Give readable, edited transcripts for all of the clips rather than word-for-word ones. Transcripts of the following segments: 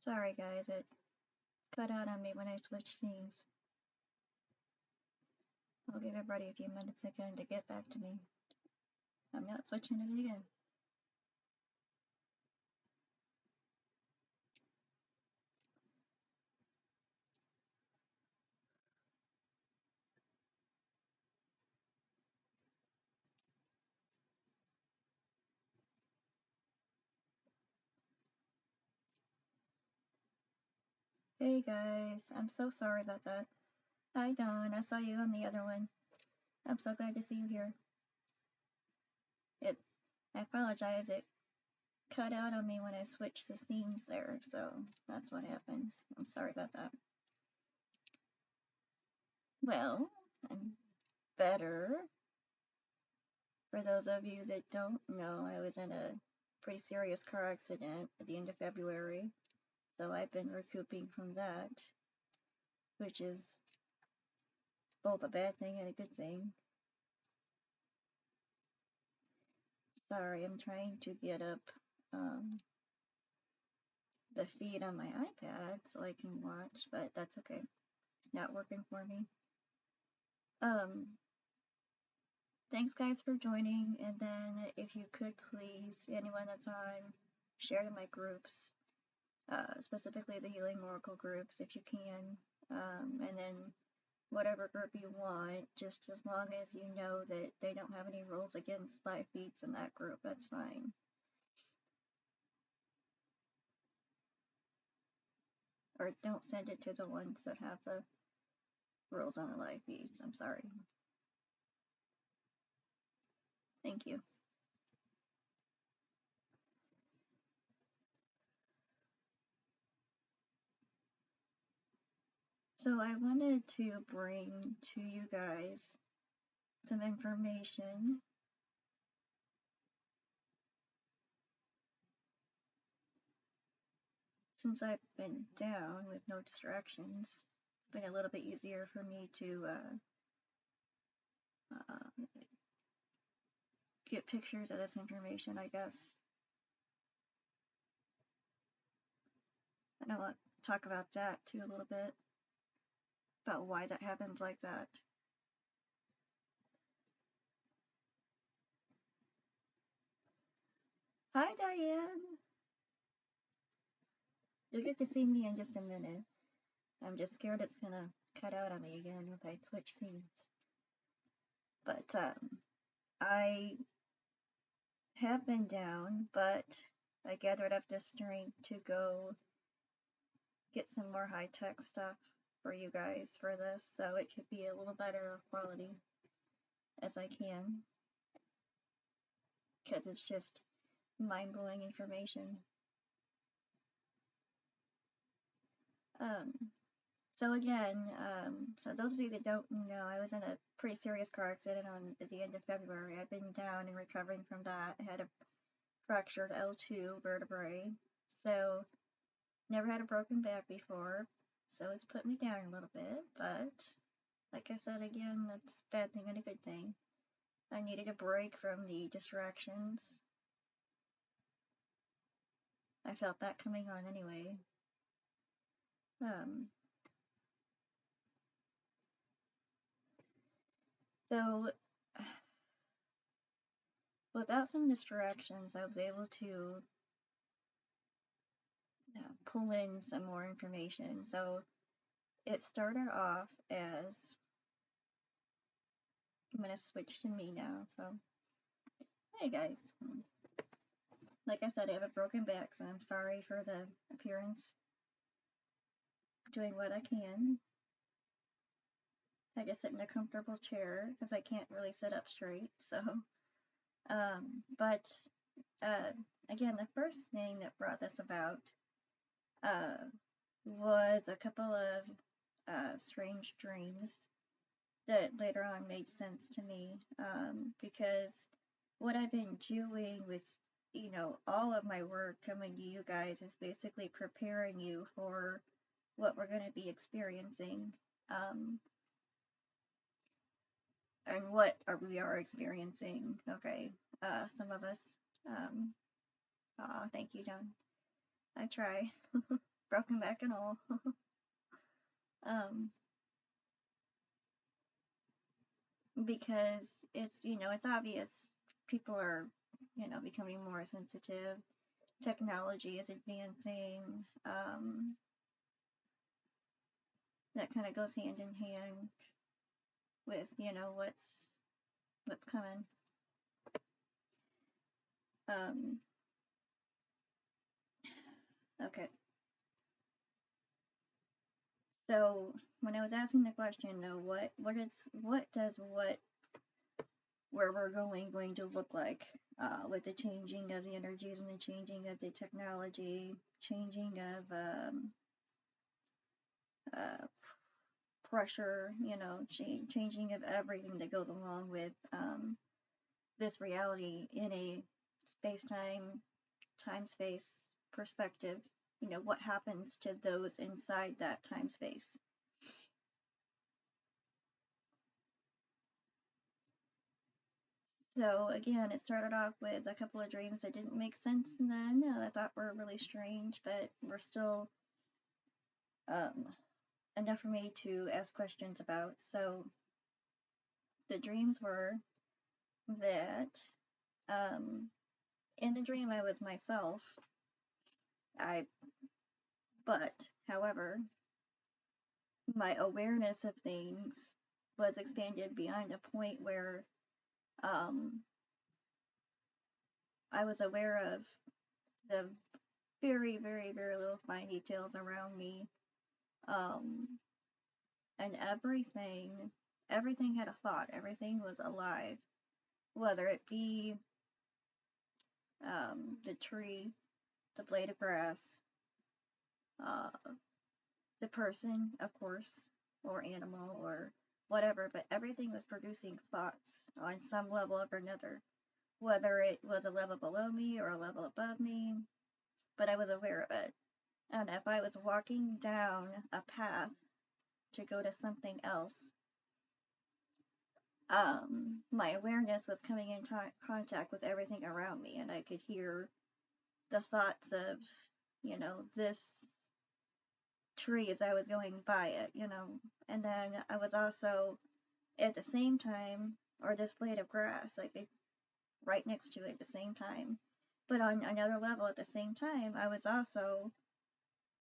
Sorry guys, it cut out on me when I switched scenes. I'll give everybody a few minutes again to get back to me. I'm not switching it again. Hey guys, I'm so sorry about that. Hi Dawn, I saw you on the other one. I'm so glad to see you here. I apologize, it cut out on me when I switched the scenes there, so that's what happened. I'm sorry about that. Well, I'm better. For those of you that don't know, I was in a pretty serious car accident at the end of February, so I've been recouping from that, which is both a bad thing and a good thing. Sorry, I'm trying to get up the feed on my iPad so I can watch, but that's okay. It's not working for me. Thanks guys for joining, and then if you could please, anyone that's on, share to my groups, specifically the Healing Oracle groups if you can, and then whatever group you want, just as long as you know that they don't have any rules against live feeds in that group, that's fine. Or don't send it to the ones that have the rules on the live feeds. I'm sorry. Thank you. So I wanted to bring to you guys some information since I've been down with no distractions. It's been a little bit easier for me to get pictures of this information, I guess. And I want to talk about that too a little bit, about why that happens like that. Hi, Diane. You'll get to see me in just a minute. I'm just scared it's gonna cut out on me again if I switch scenes. But I have been down, but I gathered up the strength to go get some more high-tech stuff for you guys for this, so it could be a little better of quality as I can, because it's just mind-blowing information. So again, so those of you that don't know, I was in a pretty serious car accident at the end of February. I've been down and recovering from that. I had a fractured L2 vertebrae, so never had a broken back before, so it's put me down a little bit, but like I said again, that's a bad thing and a good thing. I needed a break from the distractions. I felt that coming on anyway. So without some distractions, I was able to pull in some more information. So it started off as, I'm going to switch to me now. So, hey guys. Like I said, I have a broken back, so I'm sorry for the appearance. Doing what I can. I just sit in a comfortable chair because I can't really sit up straight. So, but again, the first thing that brought this about was a couple of strange dreams that later on made sense to me, because what I've been doing with, all of my work coming to you guys is basically preparing you for what we're going to be experiencing, and what we are experiencing. Okay, some of us, thank you, John. I try. broken back and all. um, because it's obvious people are, becoming more sensitive. Technology is advancing. That kind of goes hand in hand with, what's coming. Um, okay. So when I was asking the question, though, what does where we're going to look like with the changing of the energies and the changing of the technology, changing of uh, pressure, changing of everything that goes along with this reality in a time space perspective. What happens to those inside that time space. So again, it started off with a couple of dreams that didn't make sense, and then I thought were really strange, but were still um, enough for me to ask questions about. So the dreams were that in the dream I was myself. I but however, my awareness of things was expanded beyond a point where um, I was aware of the very, very, very little fine details around me. Um, and everything had a thought, everything was alive, whether it be the tree, the blade of grass, uh, the person, of course, or animal, or whatever, but everything was producing thoughts on some level or another, whether it was a level below me or a level above me, but I was aware of it. And if I was walking down a path to go to something else, my awareness was coming in contact with everything around me, and I could hear the thoughts of, this tree as I was going by it, and then I was also at the same time, or this blade of grass, like right next to it at the same time. But on another level at the same time, I was also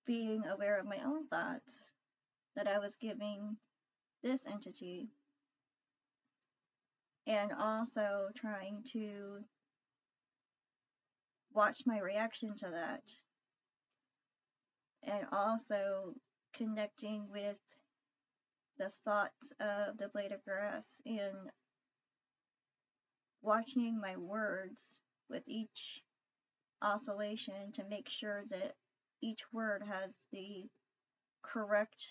being aware of my own thoughts that I was giving this entity, and also trying to watch my reaction to that, and also connecting with the thoughts of the blade of grass and watching my words with each oscillation to make sure that each word has the correct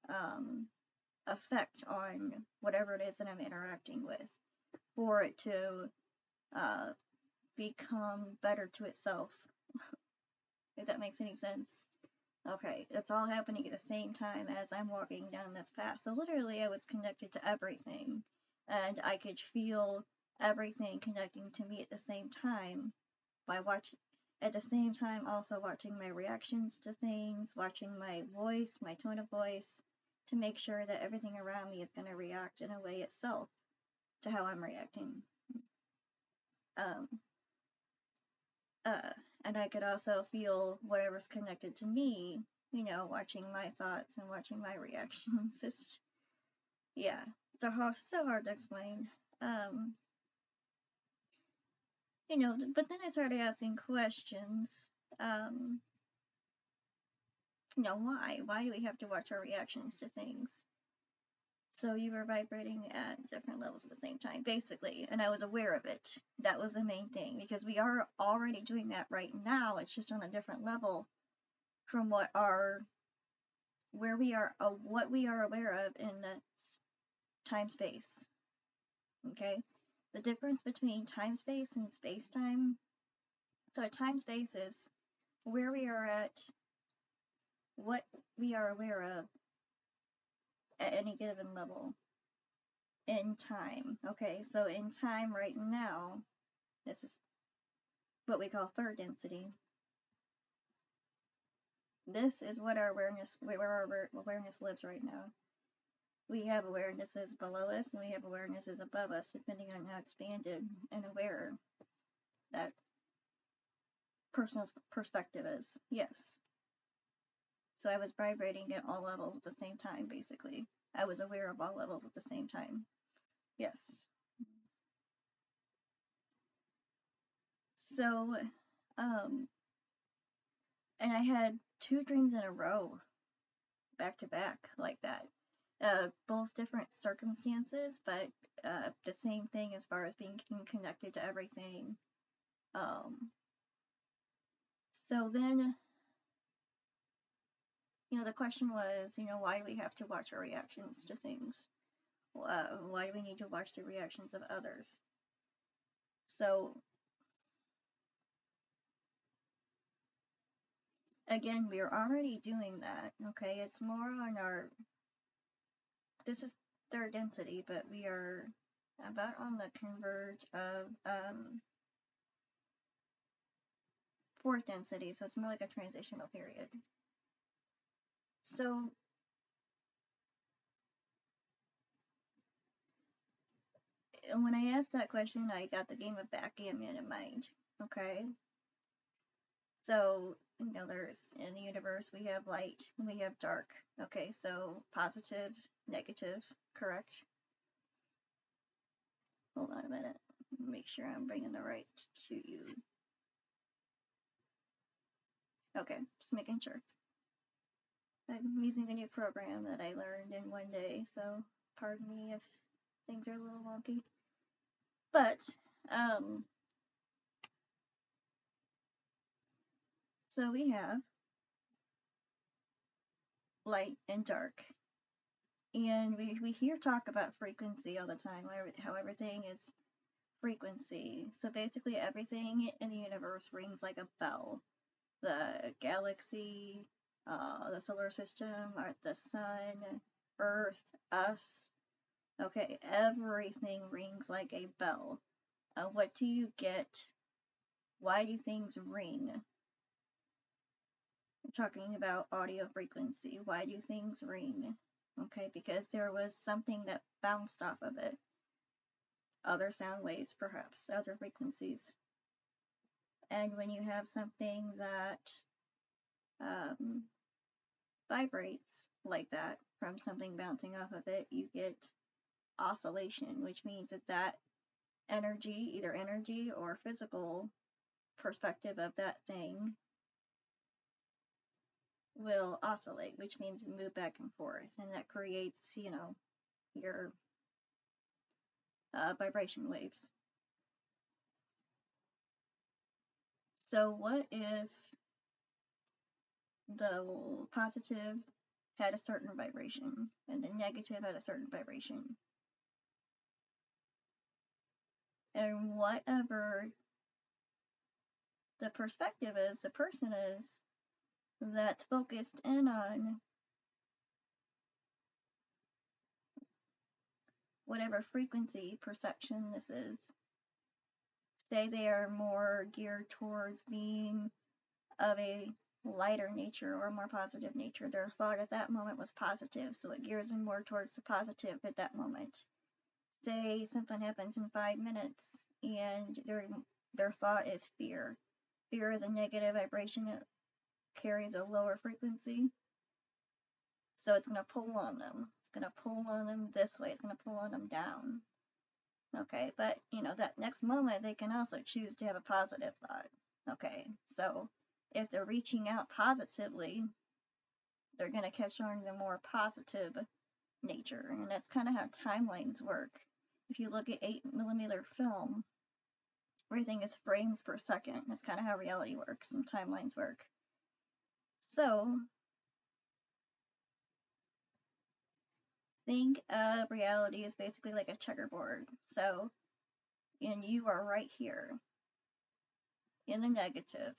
um, effect on whatever it is that I'm interacting with for it to uh, become better to itself. If that makes any sense. Okay, it's all happening at the same time as I'm walking down this path. So literally, I was connected to everything, and I could feel everything connecting to me at the same time by watching. At the same time, also watching my reactions to things, watching my voice, my tone of voice, to make sure that everything around me is going to react in a way itself to how I'm reacting. Um, uh, and I could also feel whatever's connected to me, watching my thoughts and watching my reactions. It's, yeah, so hard to explain. Um, but then I started asking questions. Um, why? Why do we have to watch our reactions to things? So you were vibrating at different levels at the same time, basically, and I was aware of it. That was the main thing, because we are already doing that right now. It's just on a different level from what we are aware of in the time space. Okay, the difference between time space and space time. So time space is where we are at, what we are aware of at any given level in time. Okay, so in time right now, this is what we call third density. This is what our awareness, where our awareness lives right now. We have awarenesses below us and we have awarenesses above us, depending on how expanded and aware that person's perspective is. Yes. So I was vibrating at all levels at the same time, basically. I was aware of all levels at the same time. Yes. So, and I had 2 dreams in a row, back to back, like that. Both different circumstances, but the same thing as far as being connected to everything. So then, the question was, why do we have to watch our reactions to things? Why do we need to watch the reactions of others? So, again, we are already doing that, okay? It's more on this is 3rd density, but we are about on the converge of 4th density, so it's more like a transitional period. So, when I asked that question, I got the game of Backgammon in mind, okay? So, there's, in the universe, we have light and we have dark, okay? So, positive, negative, correct? Hold on a minute. Make sure I'm bringing the right to you. Okay, just making sure. I'm using a new program that I learned in one day, so pardon me if things are a little wonky. But, so we have light and dark. And we hear talk about frequency all the time, how everything is frequency. So basically everything in the universe rings like a bell. The galaxy, the solar system, the sun, Earth, us. Okay, everything rings like a bell. What do you get? Why do things ring? We're talking about audio frequency. Why do things ring? Okay, because there was something that bounced off of it. Other sound waves, perhaps, other frequencies. And when you have something that vibrates like that from something bouncing off of it, you get oscillation, which means that energy, either energy or physical perspective of that thing, will oscillate, which means move back and forth, and that creates, your vibration waves. So what if the positive had a certain vibration and the negative had a certain vibration? And whatever the perspective is, the person is, that's focused in on whatever frequency perception this is. Say they are more geared towards being of a lighter nature or more positive nature. Their thought at that moment was positive, so it gears them more towards the positive at that moment. Say something happens in 5 minutes and their thought is fear. Fear is a negative vibration. It carries a lower frequency. So it's going to pull on them. It's going to pull on them this way. It's going to pull on them down. Okay, but that next moment they can also choose to have a positive thought. Okay, so if they're reaching out positively, they're going to catch on to the more positive nature, and that's kind of how timelines work. If you look at 8mm film, everything is frames per second. That's kind of how reality works and timelines work. So think of reality as basically like a checkerboard. So, and you are right here in the negative.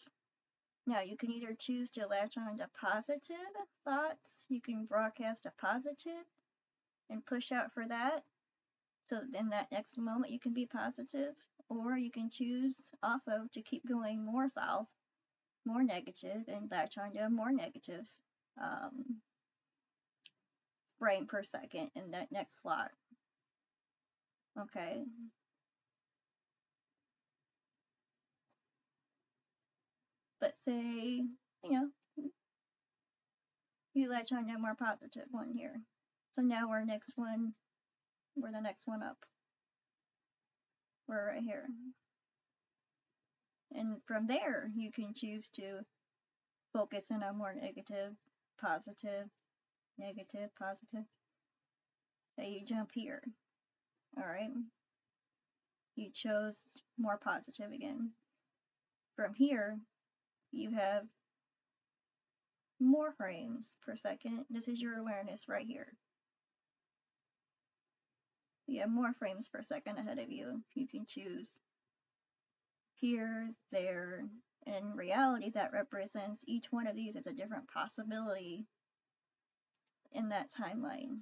Now, you can either choose to latch on to positive thoughts, you can broadcast a positive and push out for that, so in that next moment you can be positive, or you can choose also to keep going more south, more negative and latch onto a more negative um, frame per second in that next slot. Okay. But say, you know, you latch onto a more positive one here. So now we're the next one up. We're right here. And from there, you can choose to focus in on more negative, positive, negative, positive. Say you jump here. Alright. You chose more positive again. From here, you have more frames per second. This is your awareness right here. You have more frames per second ahead of you. You can choose here, there. In reality, that represents each one of these as a different possibility in that timeline.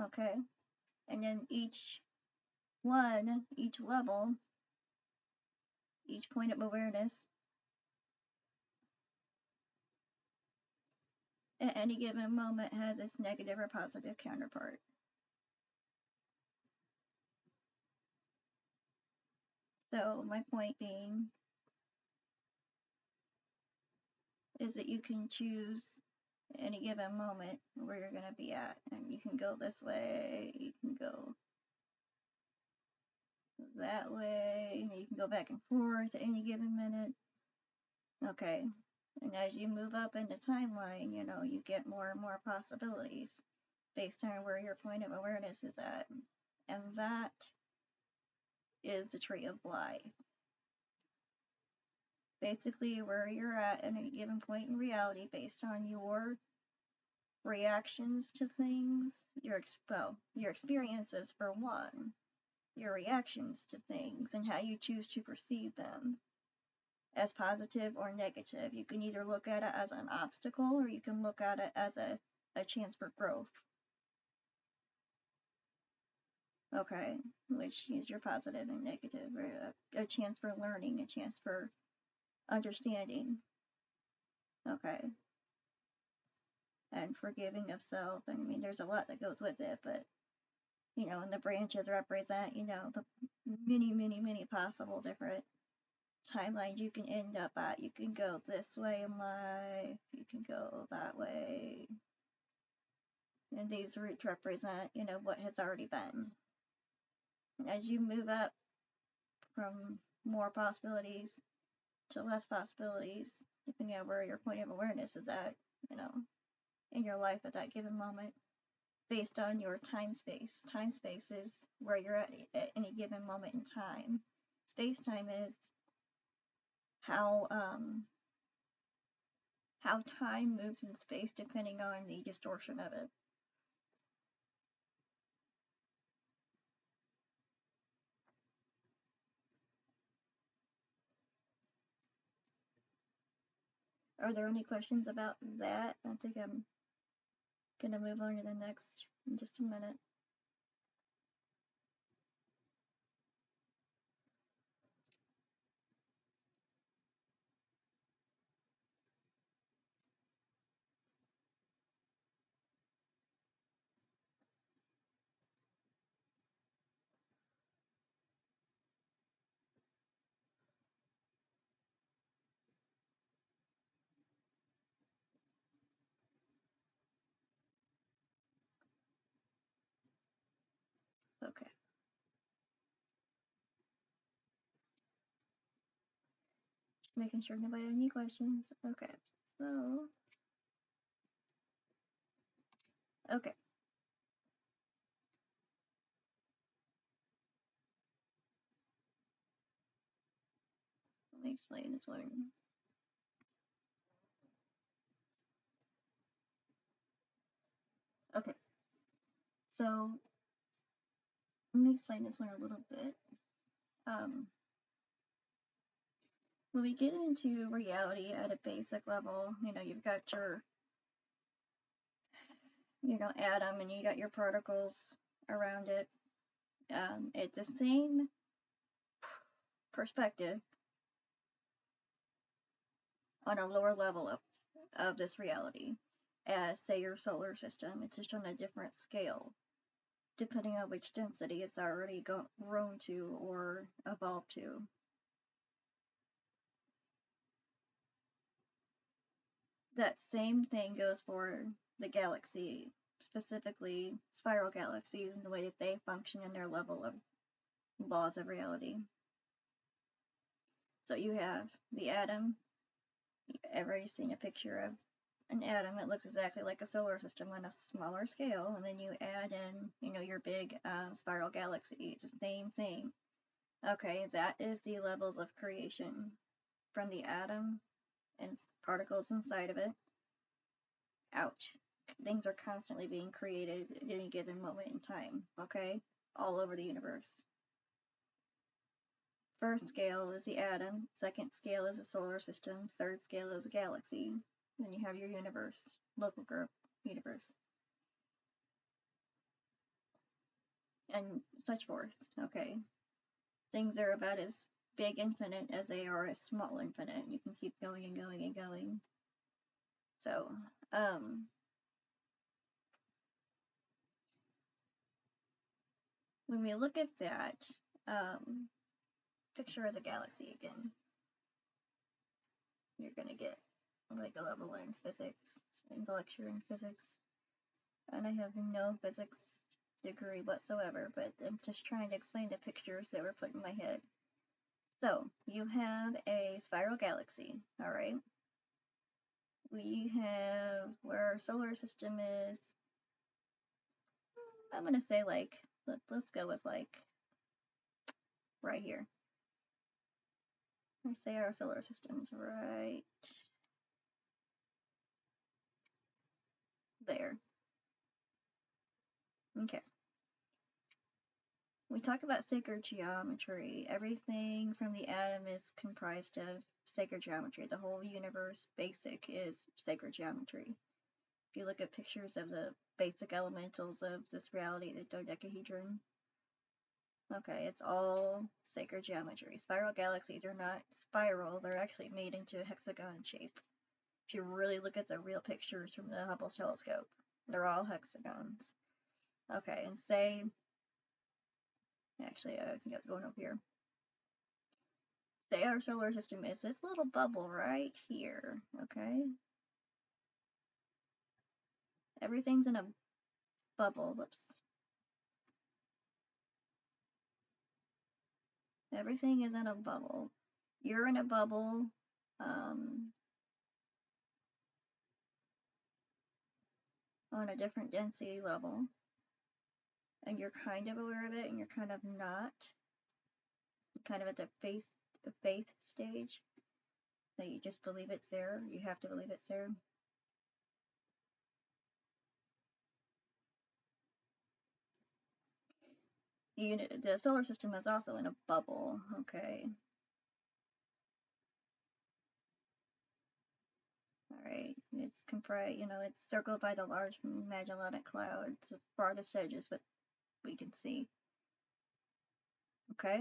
Okay? And then each level, each point of awareness, at any given moment has its negative or positive counterpart. So my point being is that you can choose any given moment where you're going to be at, and you can go this way, you can go that way, you can go back and forth at any given minute. Okay, and as you move up in the timeline, you get more and more possibilities based on where your point of awareness is at, and that is the tree of life. Basically, where you're at any given point in reality based on your reactions to things, your experiences for one, your reactions to things, and how you choose to perceive them as positive or negative. You can either look at it as an obstacle or you can look at it as a chance for growth. Okay, which is your positive and negative, or a chance for learning, a chance for understanding. Okay. And forgiving of self. And I mean, there's a lot that goes with it, but and the branches represent, the many, many, many possible different timelines you can end up at. You can go this way in life, you can go that way. And these roots represent, what has already been. And as you move up from more possibilities to less possibilities, depending on where your point of awareness is at, in your life at that given moment, based on your time space. Time space is where you're at any given moment in time. Space time is how time moves in space depending on the distortion of it. Are there any questions about that? I think I'm gonna move on to the next in just a minute. Okay. Just making sure nobody had any questions. Okay. So okay. Let me explain this one. Okay. So let me explain this one a little bit. When we get into reality at a basic level, you've got your, atom and you got your particles around it. It's the same perspective on a lower level of this reality as, say, your solar system. It's just on a different scale, depending on which density it's already grown to or evolved to. That same thing goes for the galaxy, specifically spiral galaxies, and the way that they function in their level of laws of reality. So you have the atom. Everybody's seen a picture of an atom. It looks exactly like a solar system on a smaller scale, and then you add in, your big spiral galaxy. It's the same. Okay, that is the levels of creation from the atom and particles inside of it. Ouch. Things are constantly being created at any given moment in time, okay? All over the universe. First scale is the atom, second scale is the solar system, third scale is a galaxy. Then you have your universe, local group, universe. And such forth, okay? Things are about as big infinite as they are as small infinite. You can keep going and going and going. So, when we look at that, picture of the galaxy again, you're gonna get like a level in physics, in the lecture in physics. And I have no physics degree whatsoever, but I'm just trying to explain the pictures that were put in my head. So, you have a spiral galaxy, alright? We have where our solar system is, I'm gonna say like, let's go with like, right here. I say our solar system's right there. Okay. We talk about sacred geometry. Everything from the atom is comprised of sacred geometry. The whole universe basic is sacred geometry. If you look at pictures of the basic elementals of this reality, the dodecahedron, okay, it's all sacred geometry. Spiral galaxies are not spiral, they're actually made into a hexagon shape. If you really look at the real pictures from the Hubble telescope, they're all hexagons. Okay, and say, actually, I think I was going over here. Say our solar system is this little bubble right here, okay? Everything's in a bubble. Whoops. Everything is in a bubble. You're in a bubble. On a different density level. And you're kind of aware of it and you're kind of not. Kind of at the faith stage. So you just believe it's there. You have to believe it's there. The solar system is also in a bubble, okay? Alright, it's comprised, it's circled by the large Magellanic Cloud. It's the farthest edges, but we can see. Okay?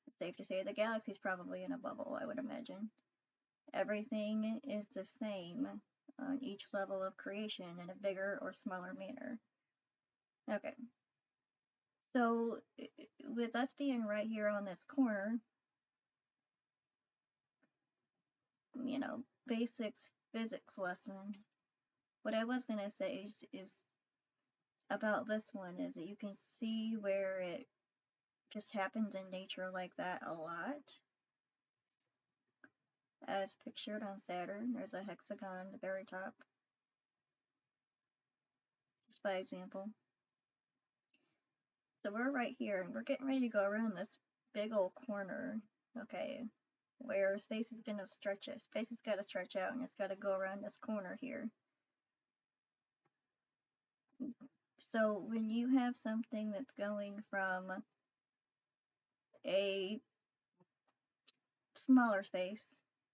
It's safe to say the galaxy's probably in a bubble, I would imagine. Everything is the same on each level of creation in a bigger or smaller manner. Okay. So, with us being right here on this corner, basics physics lesson, what I was going to say is about this one is that you can see where it just happens in nature like that a lot. As pictured on Saturn, there's a hexagon at the very top. Just by example. So we're right here, and we're getting ready to go around this big old corner, okay, where space is going to stretch it. Space has got to stretch out, and it's got to go around this corner here. So when you have something that's going from a smaller space,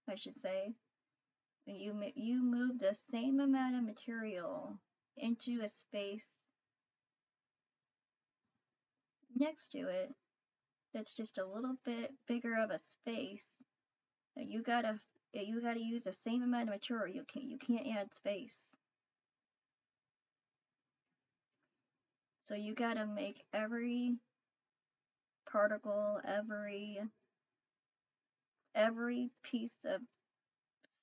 I should say, you move the same amount of material into a space next to it that's just a little bit bigger of a space, you gotta use the same amount of material. You can't add space. So you gotta make every particle, every piece of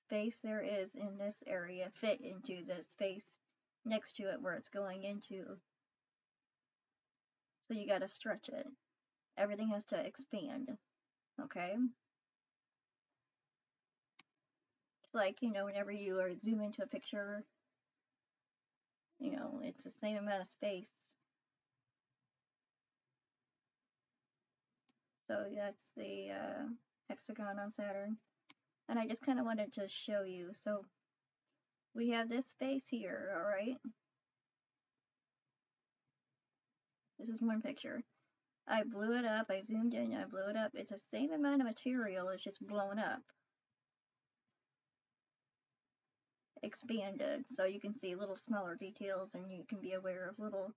space there is in this area fit into the space next to it where it's going into. So you gotta stretch it. Everything has to expand. Okay? It's like, whenever you are zoom into a picture, it's the same amount of space. So that's the hexagon on Saturn. And I just kind of wanted to show you. So we have this space here, alright? This is one picture. I blew it up, I zoomed in, I blew it up. It's the same amount of material, it's just blown up. Expanded, so you can see little smaller details and you can be aware of little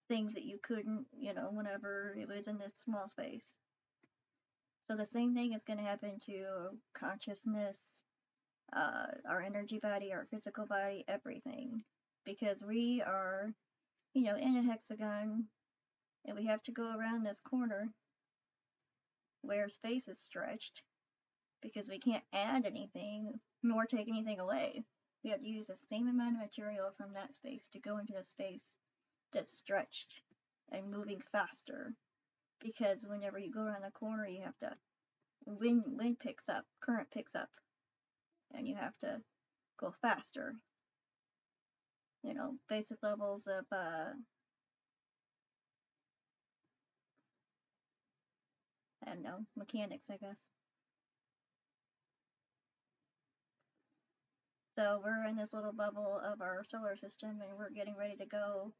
things that you couldn't, whenever it was in this small space. So the same thing is going to happen to consciousness, our energy body, our physical body, everything. Because we are, in a hexagon, and we have to go around this corner where space is stretched, because we can't add anything nor take anything away. We have to use the same amount of material from that space to go into the space that's stretched and moving faster. Because whenever you go around the corner, you have to, wind picks up, current picks up, and you have to go faster. Basic levels of I don't know, mechanics, I guess. So we're in this little bubble of our solar system, and we're getting ready to go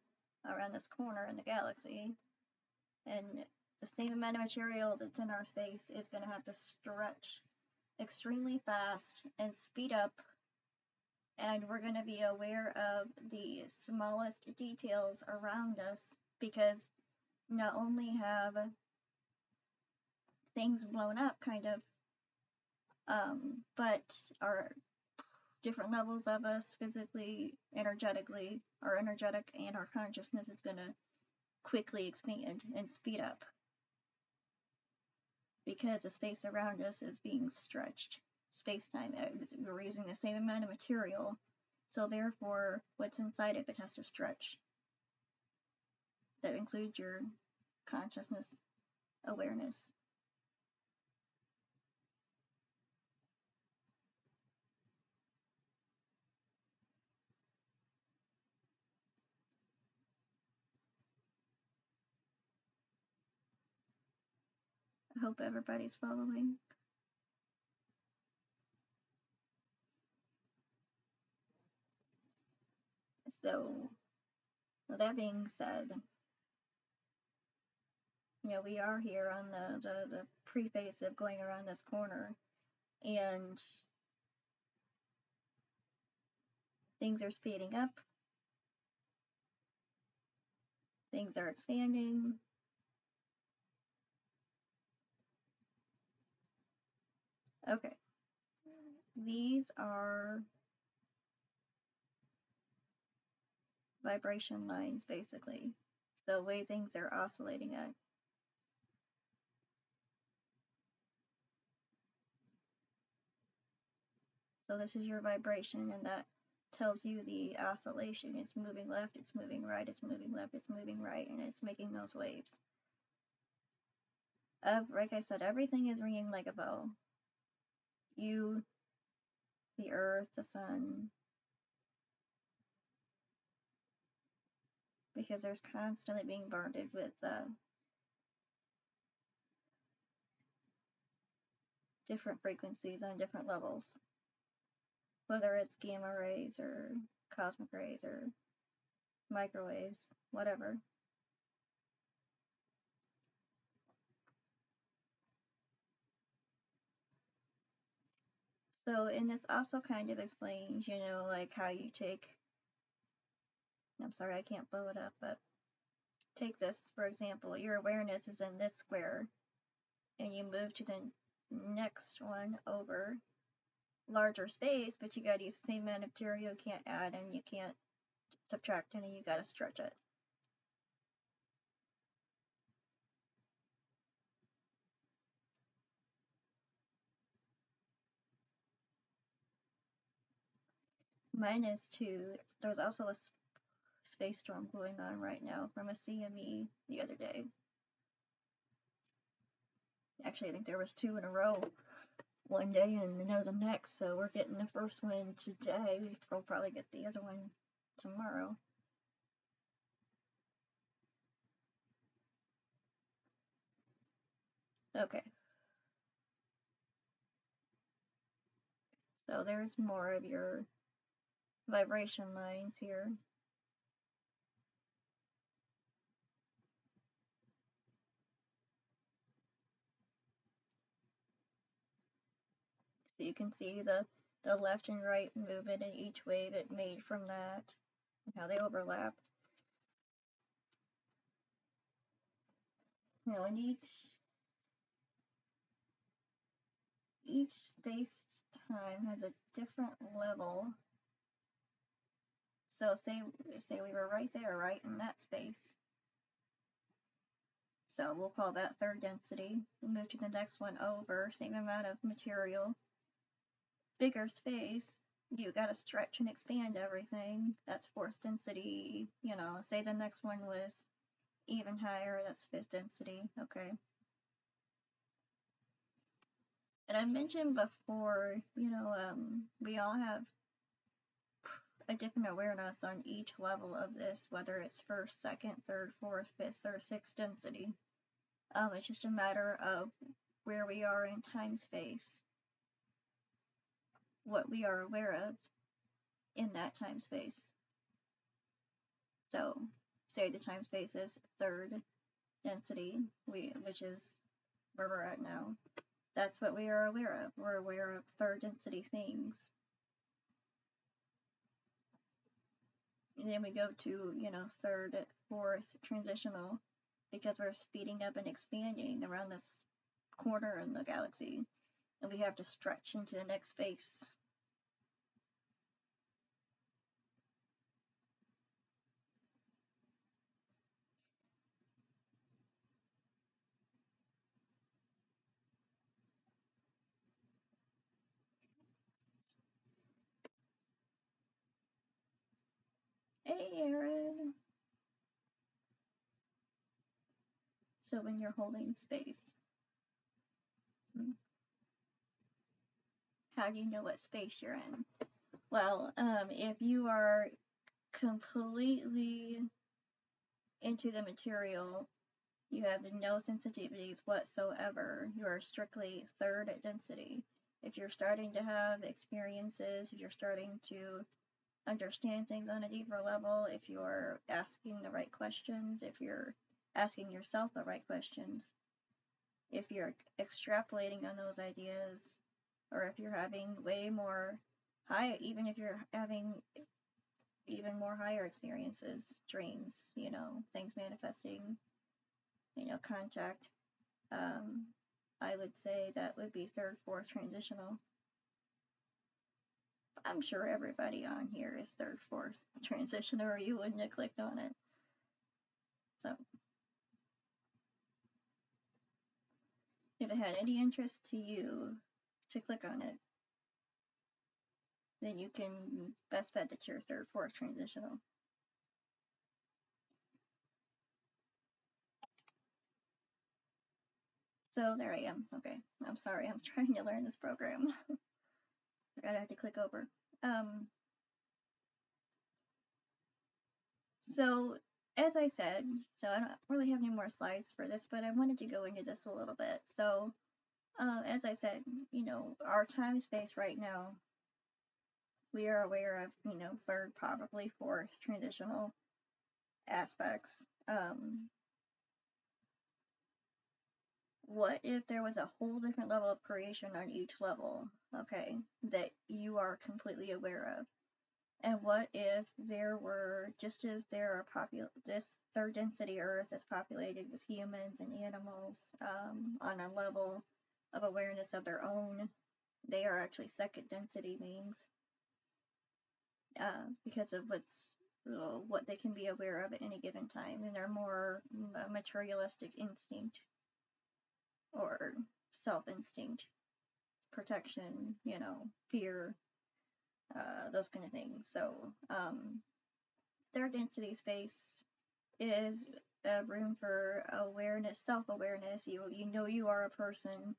around this corner in the galaxy. And the same amount of material that's in our space is going to have to stretch extremely fast and speed up. And we're going to be aware of the smallest details around us, because not only have things blown up, kind of, but our different levels of us physically, energetically, our energetic and our consciousness is going to quickly expand and speed up, because the space around us is being stretched. Space-time, we're using the same amount of material, so therefore what's inside of it has to stretch. That includes your consciousness, awareness. I hope everybody's following. So, with that being said, we are here on the preface of going around this corner, and things are speeding up, things are expanding. Okay, these are vibration lines, basically. So the way things are oscillating at. So this is your vibration, and that tells you the oscillation. It's moving left, it's moving right, it's moving left, it's moving right, and it's making those waves. Like I said, everything is ringing like a bell. You, the earth, the sun, because there's constantly being bombarded with different frequencies on different levels, whether it's gamma rays or cosmic rays or microwaves, whatever. So, and this also kind of explains, like how you take, I'm sorry, I can't blow it up, but take this, for example, your awareness is in this square, and you move to the next one over, larger space, but you gotta use the same amount of material, you can't add and you can't subtract any, you gotta stretch it. Mine is too. There's also a space storm going on right now from a CME the other day. Actually, I think there was two in a row one day and another next, so we're getting the first one today. We'll probably get the other one tomorrow. Okay. So there's more of your vibration lines here. So you can see the left and right movement in each wave it made from that, and how they overlap. You know, and each space-time has a different level. So say we were right there, right in that space. So we'll call that third density. We'll move to the next one over, same amount of material, bigger space. You gotta stretch and expand everything. That's fourth density. You know, say the next one was even higher, that's fifth density. Okay. And I mentioned before, you know, we all have a different awareness on each level of this, whether it's first, second, third, fourth, fifth, or sixth density. It's just a matter of where we are in time space, what we are aware of in that time space. So, say the time space is third density, which is where we're at now. That's what we are aware of. We're aware of third density things. And then we go to, you know, third, fourth, transitional, because we're speeding up and expanding around this corner in the galaxy, and we have to stretch into the next space. Hey, Aaron! So when you're holding space, how do you know what space you're in? Well, if you are completely into the material, you have no sensitivities whatsoever, you are strictly third density. If you're starting to have experiences, if you're starting to understand things on a deeper level, if you're asking the right questions, if you're asking yourself the right questions, if you're extrapolating on those ideas, or if you're having way more high, even if you're having even more higher experiences, dreams, you know, things manifesting, you know, contact, I would say that would be third, fourth transitional. I'm sure everybody on here is third, fourth transitional, or you wouldn't have clicked on it. So, if it had any interest to you to click on it, then you can best bet that you're third, fourth transitional. So there I am. Okay, I'm sorry, I'm trying to learn this program. I have to click over. So as I said, so I don't really have any more slides for this, but I wanted to go into this a little bit. So as I said, you know, our time space right now, we are aware of, you know, third, probably fourth transitional aspects. What if there was a whole different level of creation on each level, okay, that you are completely aware of? And what if there were, just as there are this third density Earth is populated with humans and animals on a level of awareness of their own, they are actually second density beings because of what they can be aware of at any given time, and they're more materialistic instinct or self instinct, protection, fear, those kind of things. So, third density space is a room for awareness, self-awareness. You know you are a person.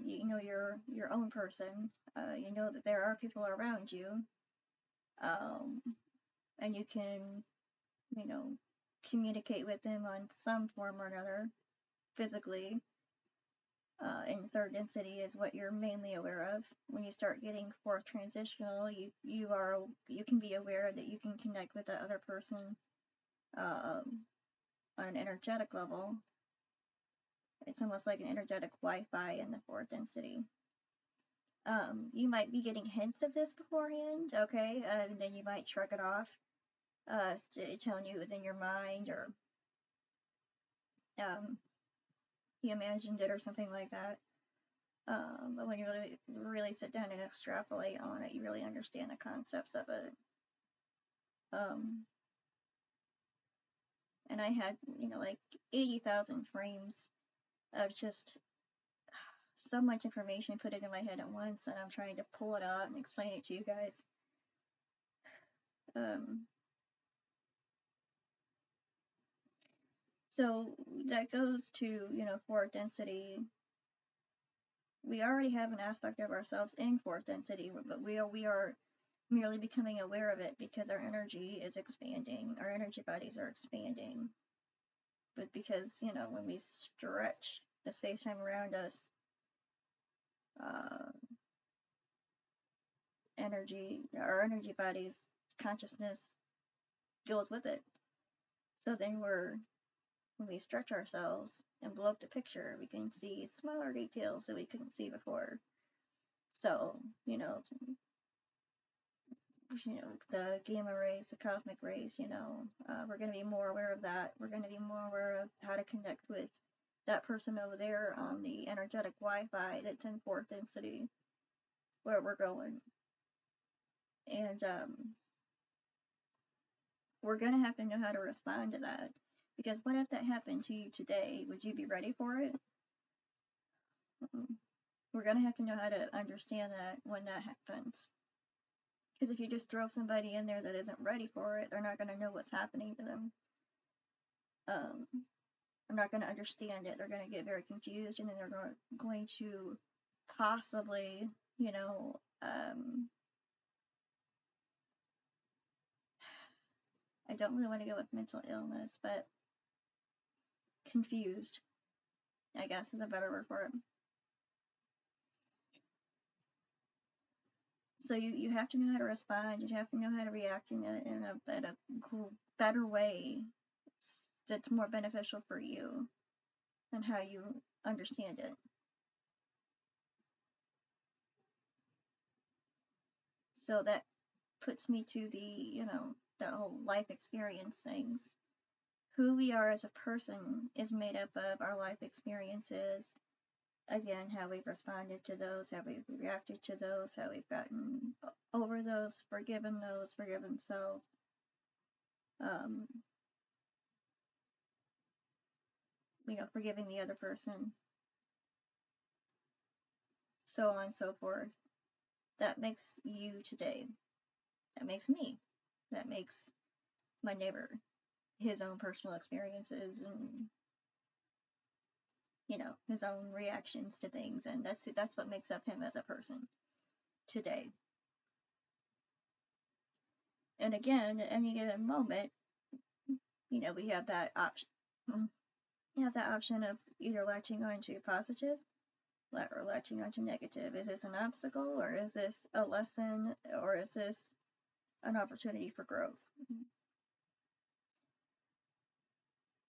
You know you're your own person. You know that there are people around you, um, and you can, you know, communicate with them on some form or another, physically. And third density is what you're mainly aware of. When you start getting fourth transitional, you can be aware that you can connect with that other person on an energetic level. It's almost like an energetic Wi-Fi in the fourth density. You might be getting hints of this beforehand, okay, and then you might shrug it off, telling you it was in your mind, or you imagined it or something like that. But when you really sit down and extrapolate on it, you really understand the concepts of it. And I had, like 80,000 frames of just so much information put it in my head at once, and I'm trying to pull it out and explain it to you guys. So that goes to, fourth density. We already have an aspect of ourselves in fourth density, but we are merely becoming aware of it because our energy is expanding, our energy bodies are expanding. But because, when we stretch the space-time around us, our energy bodies, consciousness goes with it. So then when we stretch ourselves and blow up the picture, we can see smaller details that we couldn't see before. So, the gamma rays, the cosmic rays, we're going to be more aware of that. We're going to be more aware of how to connect with that person over there on the energetic Wi-Fi that's in fourth density, where we're going. And we're going to have to know how to respond to that. Because what if that happened to you today? Would you be ready for it? We're going to have to know how to understand that when that happens. Because if you just throw somebody in there that isn't ready for it, they're not going to know what's happening to them. They're not going to understand it. They're going to get very confused, and then they're going to possibly, I don't really want to go with mental illness, but confused, I guess, is a better word for it. So you have to know how to respond. You have to know how to react in a better way that's more beneficial for you and how you understand it. So that puts me to the, that whole life experience things. Who we are as a person is made up of our life experiences. Again, how we've responded to those, how we've reacted to those, how we've gotten over those, forgiven self. Forgiving the other person. So on and so forth. That makes you today. That makes me. That makes my neighbor. His own personal experiences and his own reactions to things, and that's what makes up him as a person today. And again, at any given moment, we have that option. You have that option of either latching on to positive or latching on to negative. Is this an obstacle, or is this a lesson, or is this an opportunity for growth?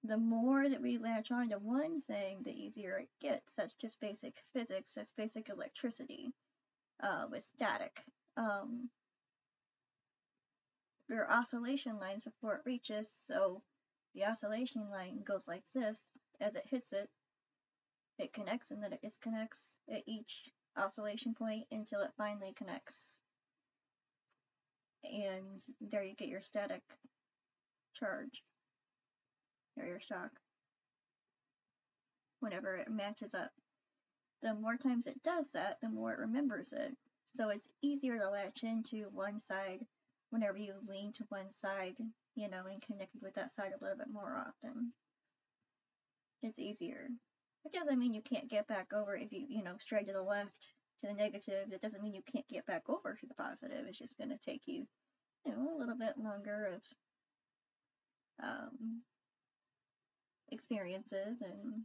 The more that we latch on to one thing, the easier it gets. That's just basic physics. That's basic electricity with static. there are oscillation lines before it reaches, so the oscillation line goes like this. As it hits it, it connects and then it disconnects at each oscillation point until it finally connects. And there you get your static charge, or your shock, whenever it matches up. The more times it does that, the more it remembers it. So it's easier to latch into one side whenever you lean to one side, and connect with that side a little bit more often. It's easier. It doesn't mean you can't get back over if you, stray to the left to the negative. It doesn't mean you can't get back over to the positive. It's just going to take you, a little bit longer of experiences and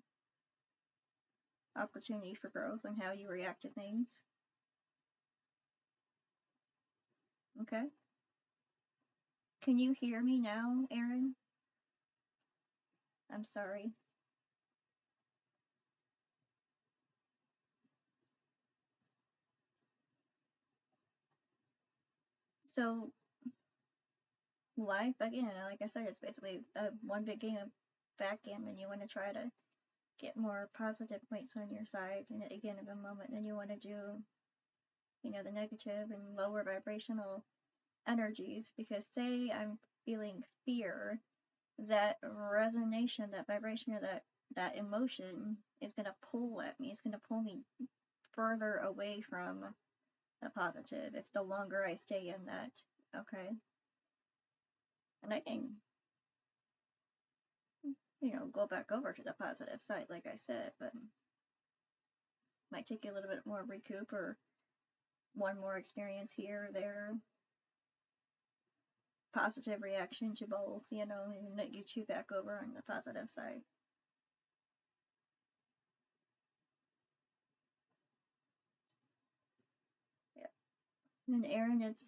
opportunity for growth and how you react to things. Okay? Can you hear me now, Aaron? I'm sorry. So, life, again, like I said, it's basically one big game of backgammon. You want to try to get more positive points on your side, and again, of a moment, then you want to do, the negative and lower vibrational energies, because say I'm feeling fear, that resonation, that vibration, or that emotion is going to pull at me. It's going to pull me further away from the positive if the longer I stay in that. Okay? And I can, go back over to the positive side, like I said, but might take you a little bit more recoup, or one more experience here or there. Positive reaction to both, and that gets you back over on the positive side. Yeah. And Aaron, it's,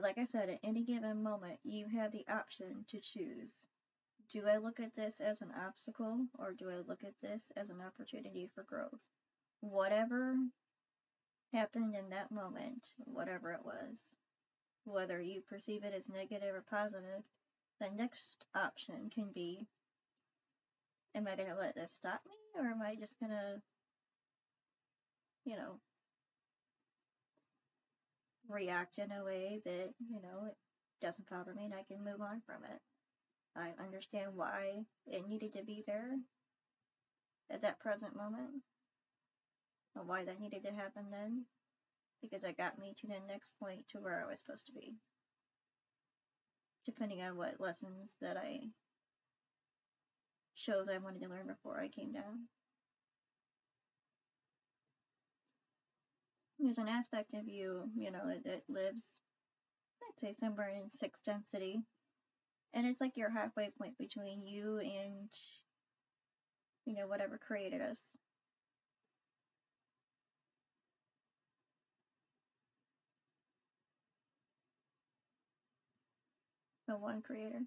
like I said, at any given moment, you have the option to choose. Do I look at this as an obstacle, or do I look at this as an opportunity for growth? Whatever happened in that moment, whatever it was, whether you perceive it as negative or positive, the next option can be, am I going to let this stop me, or am I just going to, react in a way that, it doesn't bother me and I can move on from it? I understand why it needed to be there at that present moment, and why that needed to happen then, because it got me to the next point to where I was supposed to be, depending on what lessons that I chose I wanted to learn before I came down. There's an aspect of you, that lives, I'd say, somewhere in sixth density, and it's like your halfway point between you and, whatever created us. The one creator.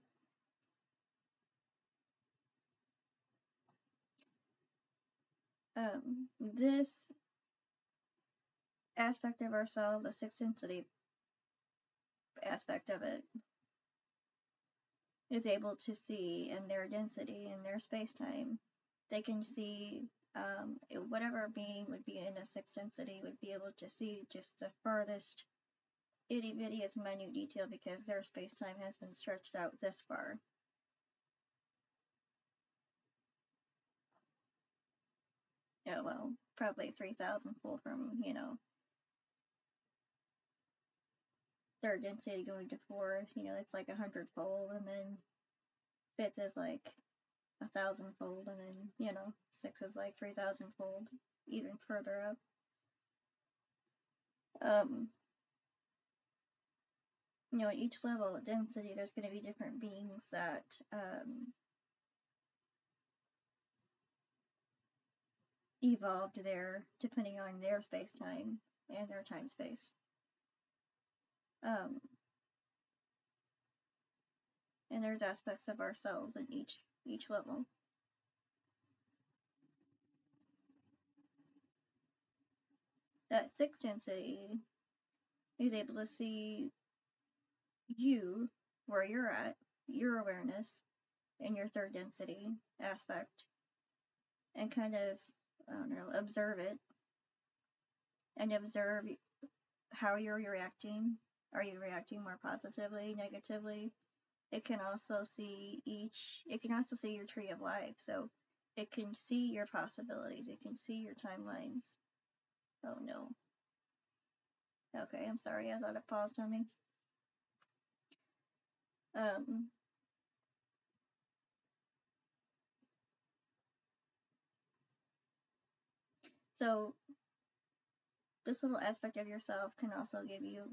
This aspect of ourselves, the sixth density aspect of it, is able to see in their density, in their space-time. They can see, whatever being would be in a sixth density would be able to see just the farthest itty-bittiest minute detail, because their space-time has been stretched out this far. Yeah, well, probably 3,000-fold from, third density going to fourth, it's like 100-fold, and then fifth is like 1,000-fold, and then, sixth is like 3,000-fold, even further up. At each level of density, there's going to be different beings that evolved there, depending on their space-time and their time-space. And there's aspects of ourselves in each level. That sixth density is able to see you, where you're at, your awareness, and your third density aspect, and kind of, I don't know, observe it and observe how you're reacting. Are you reacting more positively, negatively? It can also see your tree of life. So it can see your possibilities. It can see your timelines. Oh no. Okay, I'm sorry. I thought it paused on me. Um, so this little aspect of yourself can also give you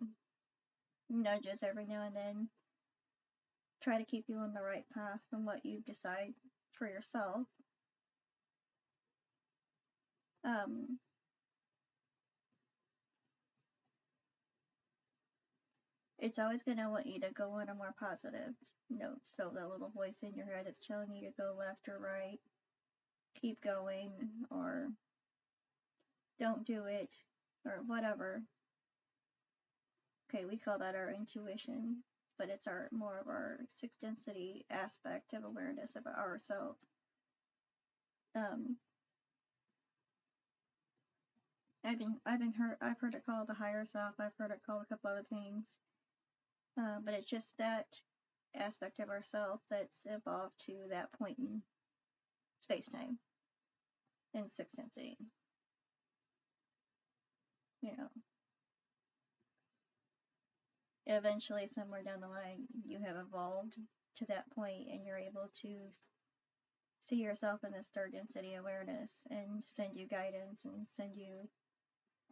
nudges every now and then, try to keep you on the right path from what you decide for yourself. Um, it's always going to want you to go on a more positive note. So the little voice in your head that's telling you to go left or right, keep going, or don't do it, or whatever. Okay, we call that our intuition, but it's our more of our sixth density aspect of awareness of ourselves. Um, I've heard it called the higher self. I've heard it called a couple other things. But it's just that aspect of ourself that's evolved to that point in space time in sixth density. You know, eventually, somewhere down the line, you have evolved to that point and you're able to see yourself in this third density awareness and send you guidance and send you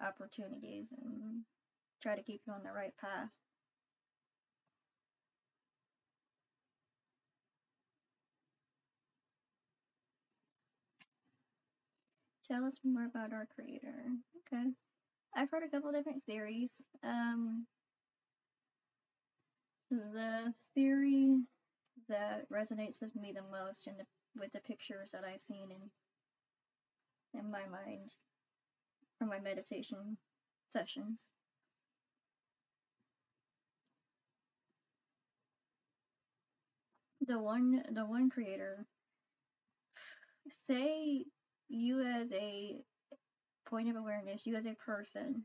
opportunities and try to keep you on the right path. Tell us more about our creator. Okay. I've heard a couple different theories. The theory that resonates with me the most and with the pictures that I've seen in my mind from my meditation sessions. The one creator, say you as a point of awareness, you as a person,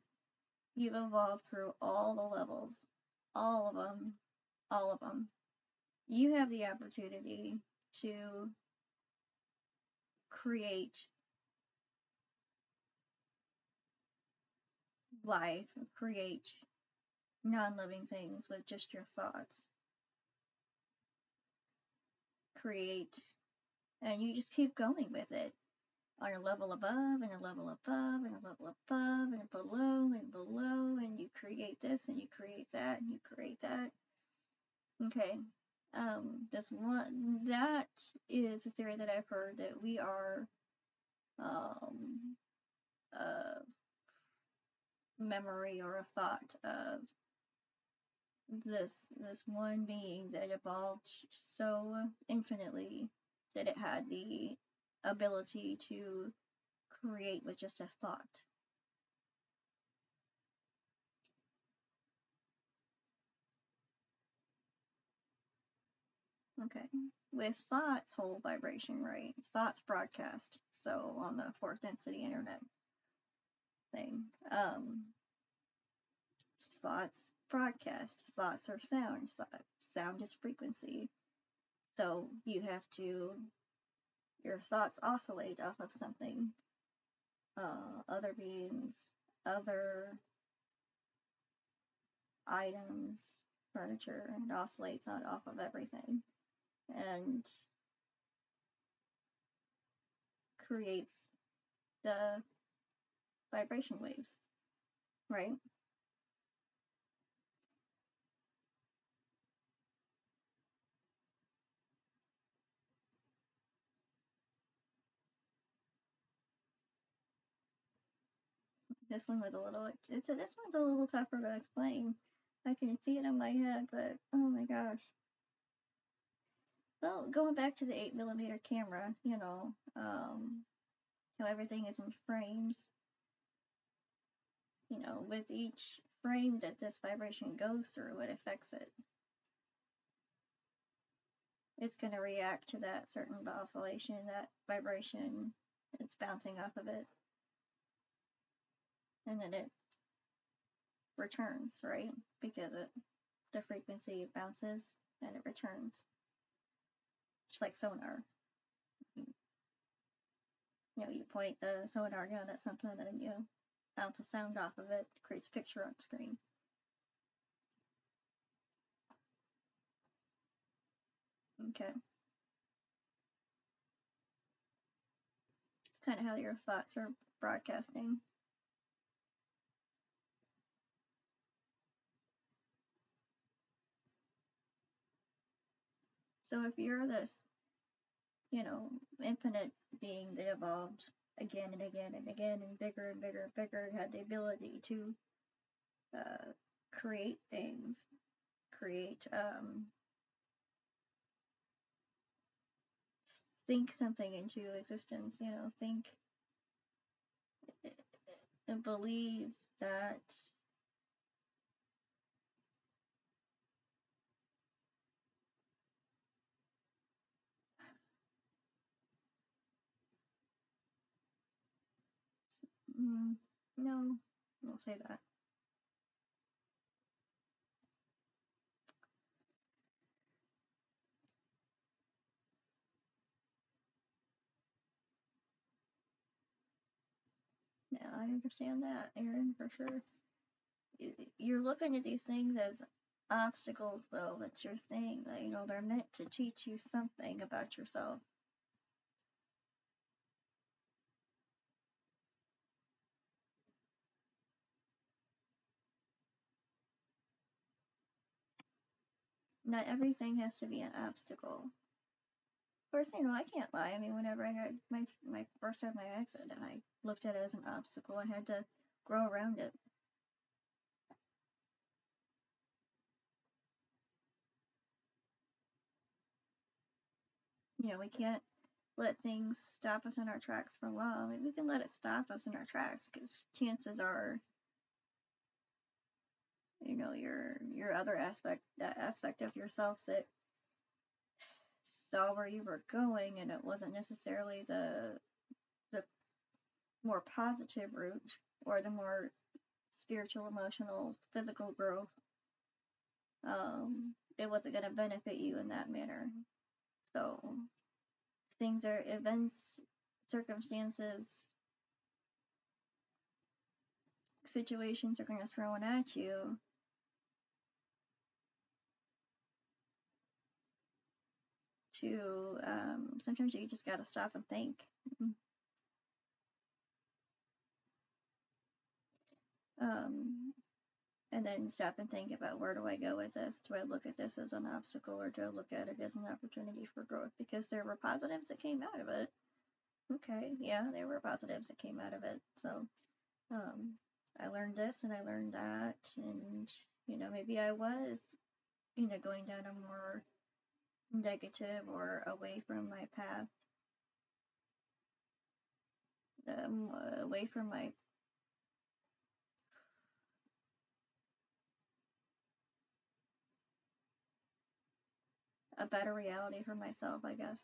you've evolved through all the levels, all of them, all of them. You have the opportunity to create life, create non-living things with just your thoughts. Create, and you just keep going with it on a level above and a level above and a level above and below and below, and you create this and you create that and you create that. Okay. This one that is a theory that I've heard that we are a memory or a thought of this one being that evolved so infinitely that it had the ability to create with just a thought. Okay. With thoughts hold vibration, right? Thoughts broadcast. So on the fourth density internet thing. Thoughts broadcast. Thoughts are sound. Sound is frequency. So you have to, your thoughts oscillate off of something. Other beings, other items, furniture, and oscillates on off of everything. And creates the vibration waves, right? This one was a little, this one's a little tougher to explain. I can see it in my head, but oh my gosh. Well, going back to the 8mm camera, how everything is in frames, with each frame that this vibration goes through, it affects it. it's going to react to that certain oscillation, that vibration. It's bouncing off of it, and then it returns, right? Because the frequency bounces and it returns, just like sonar. You point the sonar gun at something and you bounce a sound off of it, creates a picture on screen. Okay. It's kind of how your thoughts are broadcasting. So if you're this, infinite being that evolved again and again and again and bigger and bigger and bigger, had the ability to create things, create, think something into existence, think and believe that no, I won't say that. Yeah, I understand that, Aaron, for sure. You're looking at these things as obstacles, though. That's your thing. That, they're meant to teach you something about yourself. Not everything has to be an obstacle. Of course, I can't lie. I mean, whenever I had my first time my accident, I looked at it as an obstacle. I had to grow around it. We can't let things stop us in our tracks for long. I mean, we can let it stop us in our tracks because chances are, your other aspect, that aspect of yourself that saw where you were going, and it wasn't necessarily the more positive route or the more spiritual, emotional, physical growth. It wasn't going to benefit you in that manner. So things are events, circumstances, situations are going to throw at you. To sometimes you just got to stop and think. And then stop and think about, where do I go with this? Do I look at this as an obstacle, or do I look at it as an opportunity for growth? Because there were positives that came out of it. Okay, yeah, there were positives that came out of it. So I learned this and I learned that, and maybe I was going down a more negative or away from my path, away from my a better reality for myself, I guess.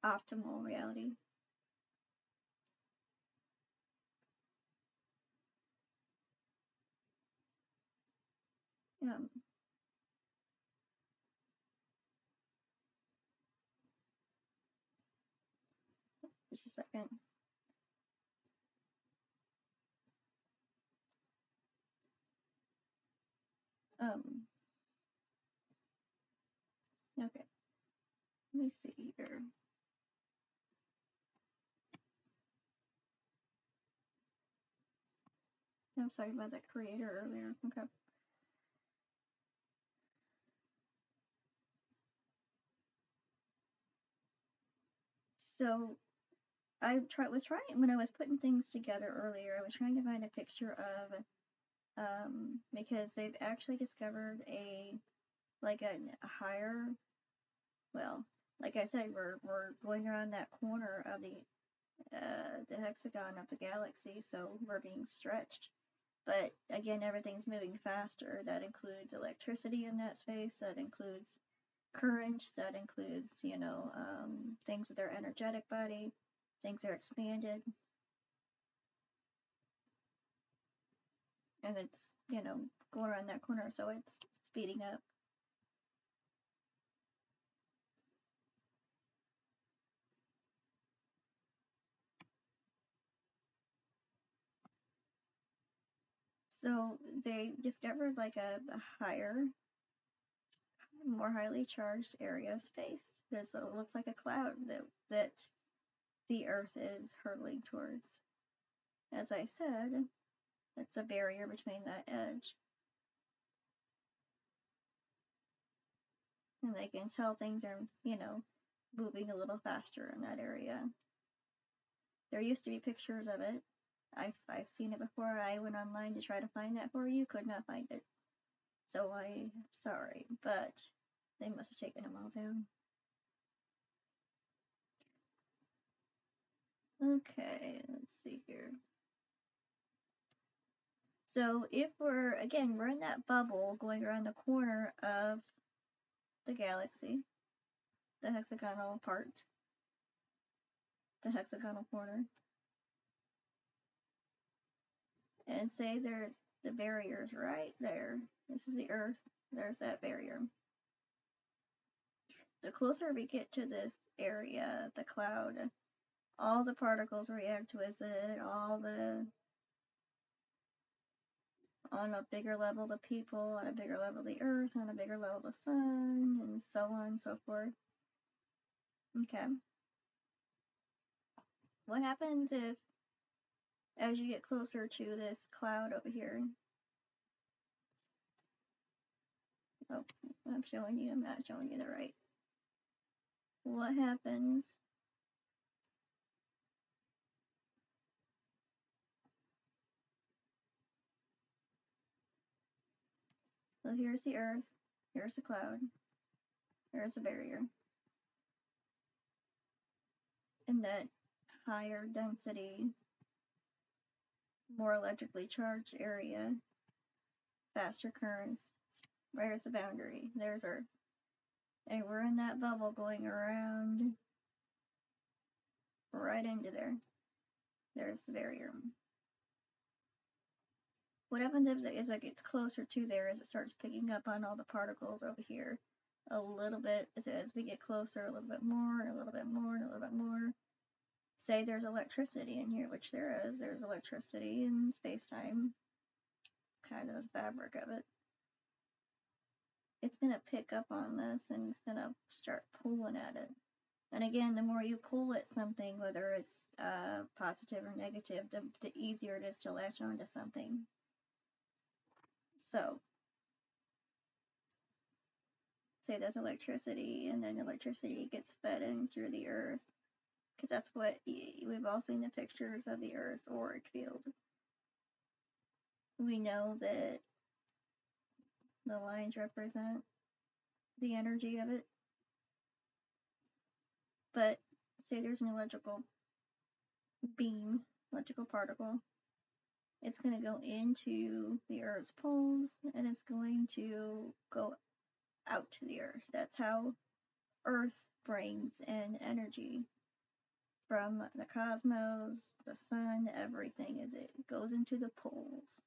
Optimal reality. Um, just a second. Um, okay. Let me see here. I'm sorry about that creator earlier. Okay. So was trying when I was putting things together earlier. I was trying to find a picture of because they've actually discovered a higher, well, like I said, we're going around that corner of the hexagon of the galaxy, so we're being stretched. But again, everything's moving faster. That includes electricity in that space, that includes current, that includes, things with their energetic body, things are expanded, and it's, going around that corner, so it's speeding up. So they discovered like a higher, more highly charged area of space. It looks like a cloud that the Earth is hurtling towards. As I said, it's a barrier between that edge. And they can tell things are, moving a little faster in that area. There used to be pictures of it. I've seen it before. I went online to try to find that for you, could not find it. So I'm sorry, but they must have taken them all down. Okay, let's see here. So if we're in that bubble going around the corner of the galaxy, the hexagonal part, the hexagonal corner, and say there's the barriers right there. This is the Earth, there's that barrier. The closer we get to this area, the cloud, all the particles react with it, on a bigger level the people, on a bigger level the Earth, on a bigger level the sun, and so on and so forth. Okay. What happens if, as you get closer to this cloud over here, oh, I'm not showing you the right. What happens so here's the Earth, here's the cloud, there's the barrier. In that higher density, more electrically charged area, faster currents, where's the boundary? There's Earth. And we're in that bubble going around right into there. There's the barrier. What happens is it gets closer to there as it starts picking up on all the particles over here a little bit as we get closer, a little bit more, and a little bit more, and a little bit more. Say there's electricity in here, which there is. There's electricity in space-time. It's kind of the fabric of it. It's going to pick up on this and it's going to start pulling at it. And again, the more you pull at something, whether it's positive or negative, the easier it is to latch onto something. So, say there's electricity, and then electricity gets fed in through the Earth, because that's what we've all seen the pictures of the Earth's auric field. We know that the lines represent the energy of it. But say there's an electrical beam, electrical particle, it's going to go into the Earth's poles and it's going to go out to the Earth. That's how Earth brings in energy from the cosmos, the sun, everything. As it goes into the poles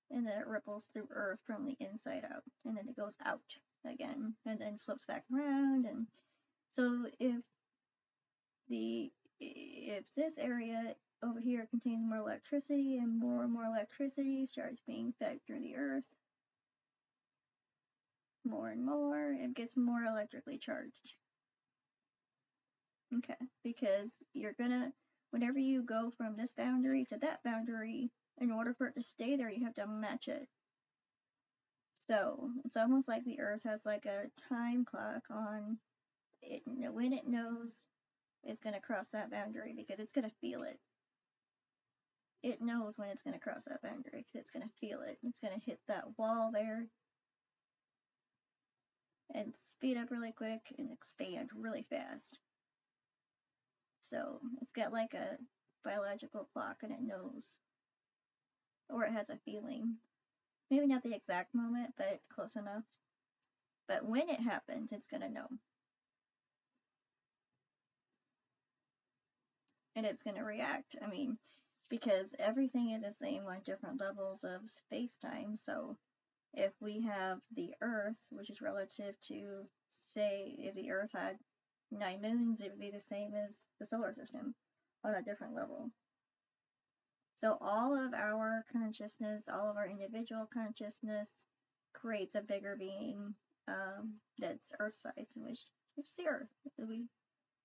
and then it ripples through Earth from the inside out, and then it goes out again and then flips back around. And so if this area over here contains more electricity and more electricity starts being fed through the Earth, more and more, it gets more electrically charged. Okay, because whenever you go from this boundary to that boundary, in order for it to stay there, you have to match it. So it's almost like the Earth has like a time clock on it when it knows it's going to cross that boundary, because it's going to feel it. It knows when it's going to cross that boundary because it's going to feel it. It's going to hit that wall there and speed up really quick and expand really fast. So it's got like a biological clock, and it knows. or it has a feeling. Maybe not the exact moment, but close enough. But when it happens, it's gonna know. And it's gonna react. I mean, because everything is the same on different levels of space-time. So if we have the Earth, which is relative to, say, if the Earth had 9 moons, it would be the same as the solar system on a different level. So all of our consciousness, all of our individual consciousness creates a bigger being that's Earth size, which is the Earth.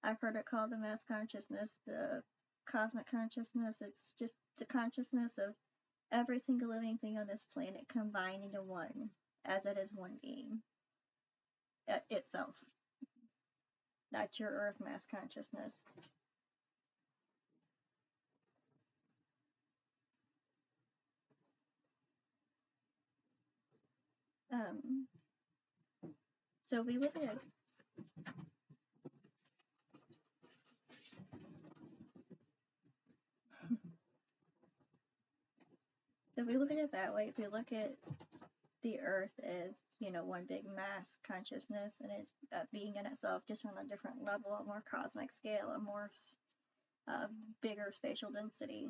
I've heard it called the mass consciousness, the cosmic consciousness. It's just the consciousness of every single living thing on this planet combined into one, as it is one being itself. That's your Earth mass consciousness. Um, so we look at it that way. If we look at the Earth as, one big mass consciousness, and it's a being in itself, just on a different level, a more cosmic scale, a more bigger spatial density.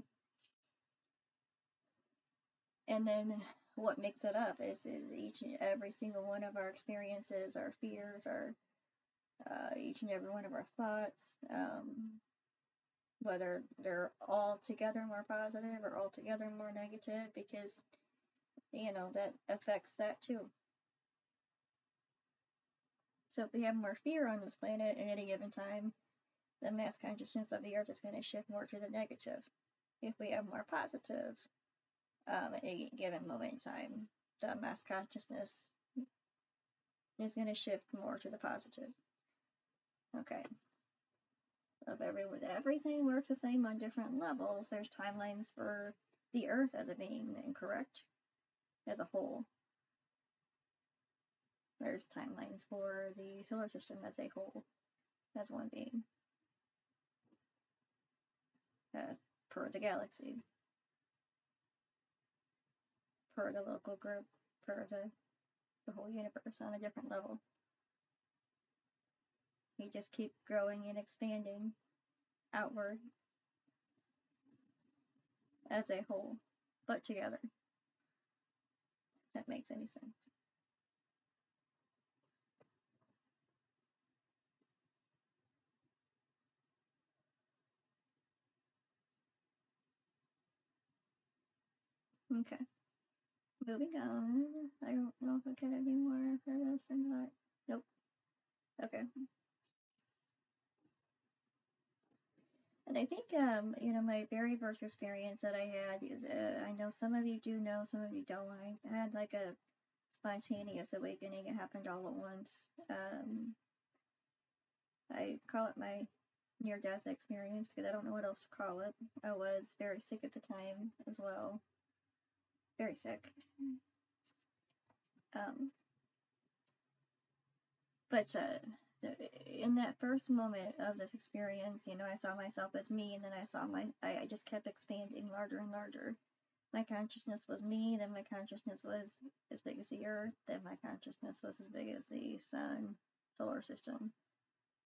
And then what makes it up is each and every single one of our experiences, our fears, our each and every one of our thoughts, whether they're altogether more positive or altogether more negative, because that affects that too. So if we have more fear on this planet at any given time, the mass consciousness of the Earth is going to shift more to the negative. If we have more positive at any given moment in time, the mass consciousness is going to shift more to the positive. Okay. So if everything works the same on different levels, there's timelines for the Earth as a being, incorrect? As a whole. There's timelines for the solar system as a whole, as one being. Per the galaxy. Per the local group. Per the whole universe on a different level. We just keep growing and expanding outward as a whole, but together. If that makes any sense. Okay. Moving on. I don't know if I can any more for this or not. Nope. Okay. And I think, my very first experience that I had is, I know some of you do know, some of you don't. I had like a spontaneous awakening. It happened all at once. I call it my near-death experience because I don't know what else to call it. I was very sick at the time as well. Very sick. But in that first moment of this experience, I saw myself as me, and then I just kept expanding larger and larger. My consciousness was me, then my consciousness was as big as the Earth, then my consciousness was as big as the Sun, solar system,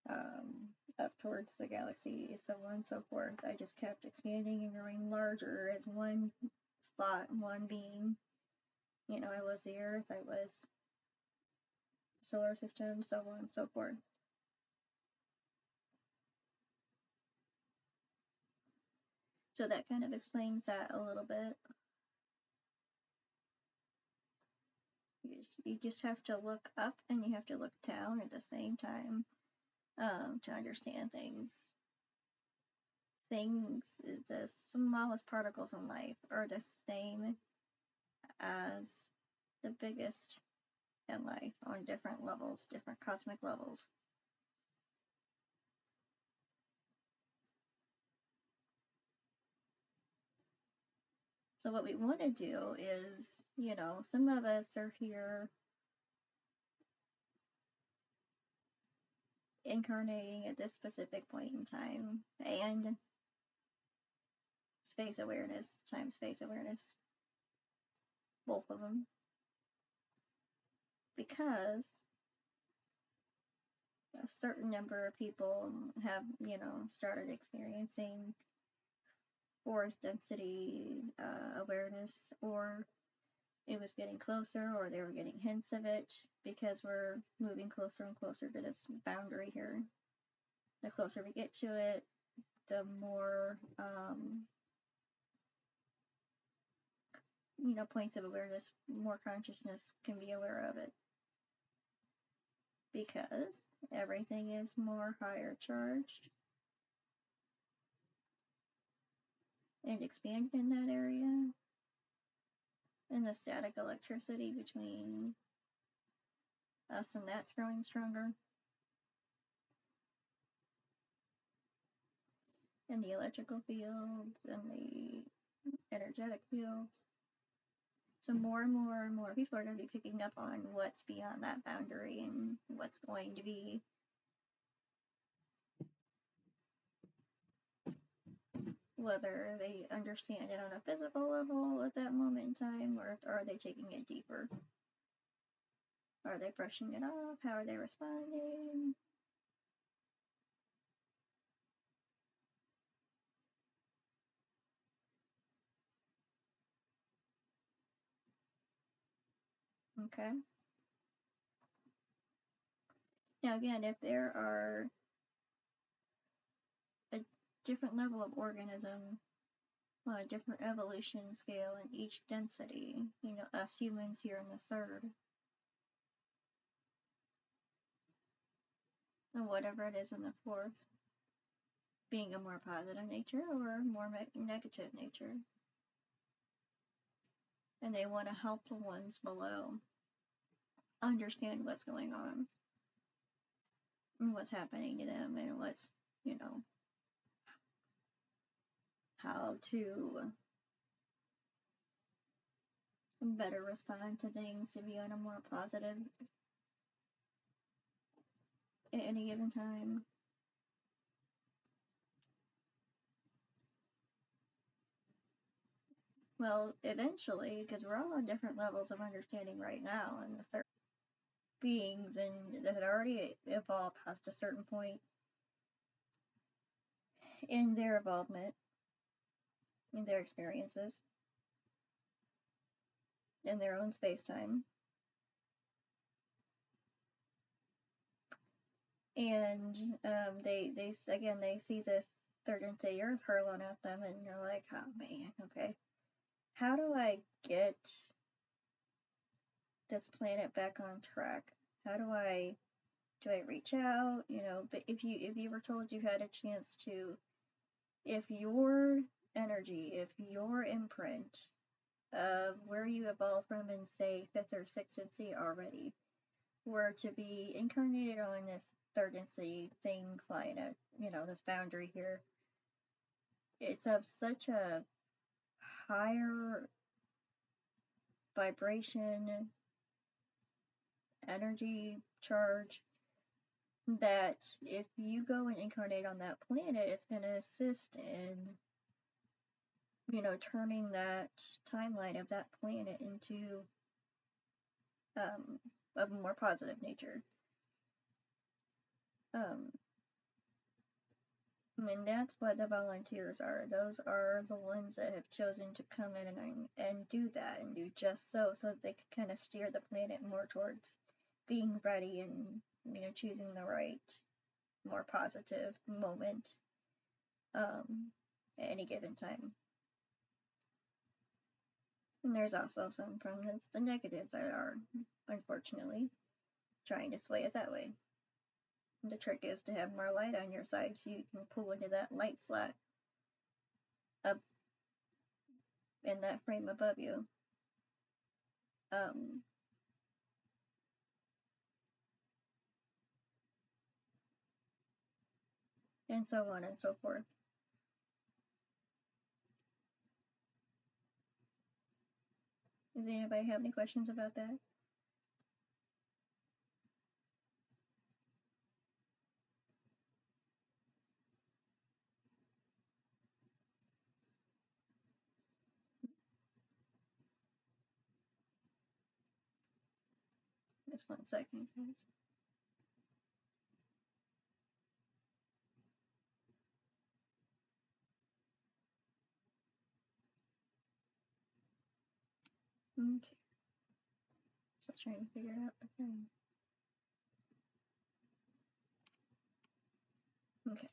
up towards the galaxy, so on and so forth. I just kept expanding and growing larger as one thought, one being. I was the Earth, I was solar system, so on and so forth. So that kind of explains that a little bit. You just have to look up and you have to look down at the same time to understand things. The smallest particles in life are the same as the biggest in life on different levels, different cosmic levels. So what we want to do is, some of us are here incarnating at this specific point in time, and space awareness, time space awareness. both of them, because a certain number of people have, started experiencing force density awareness, or it was getting closer, or they were getting hints of it, because we're moving closer and closer to this boundary here. The closer we get to it, the more, points of awareness, more consciousness can be aware of it. Because everything is more higher charged and expanding in that area. And the static electricity between us and that's growing stronger. And the electrical fields and the energetic fields. So more and more and more people are going to be picking up on what's beyond that boundary and what's going to be whether they understand it on a physical level at that moment in time, or are they taking it deeper? Are they brushing it off? How are they responding? Okay. Now again, if there are a different level of organism on a different evolution scale in each density, us humans here in the third, and whatever it is in the fourth, being a more positive nature or more negative nature. And they want to help the ones below understand what's going on and what's happening to them and what's, how to better respond to things, to be on a more positive at any given time. Well, eventually, because we're all on different levels of understanding right now, and the certain beings and that had already evolved past a certain point in their involvement, in their experiences, in their own space-time. And they see this third density Earth hurling at them, and you're like, oh man, okay, how do I get this planet back on track? How do I reach out? But if you were told you had a chance to, if your energy, if your imprint of where you evolved from in, say, fifth or sixth density already, were to be incarnated on this third density thing flying at, this boundary here, it's of such a higher vibration, energy charge, that if you go and incarnate on that planet, it's going to assist in, turning that timeline of that planet into of a more positive nature. And that's what the volunteers are. Those are the ones that have chosen to come in and do that, and do just so that they can kind of steer the planet more towards being ready and, choosing the right, more positive moment at any given time. And there's also some from the negative that are, unfortunately, trying to sway it that way. And the trick is to have more light on your side so you can pull into that light slot up in that frame above you. And so on and so forth. Does anybody have any questions about that? Just 1 second, guys. Okay. Still trying to figure out the thing. Okay.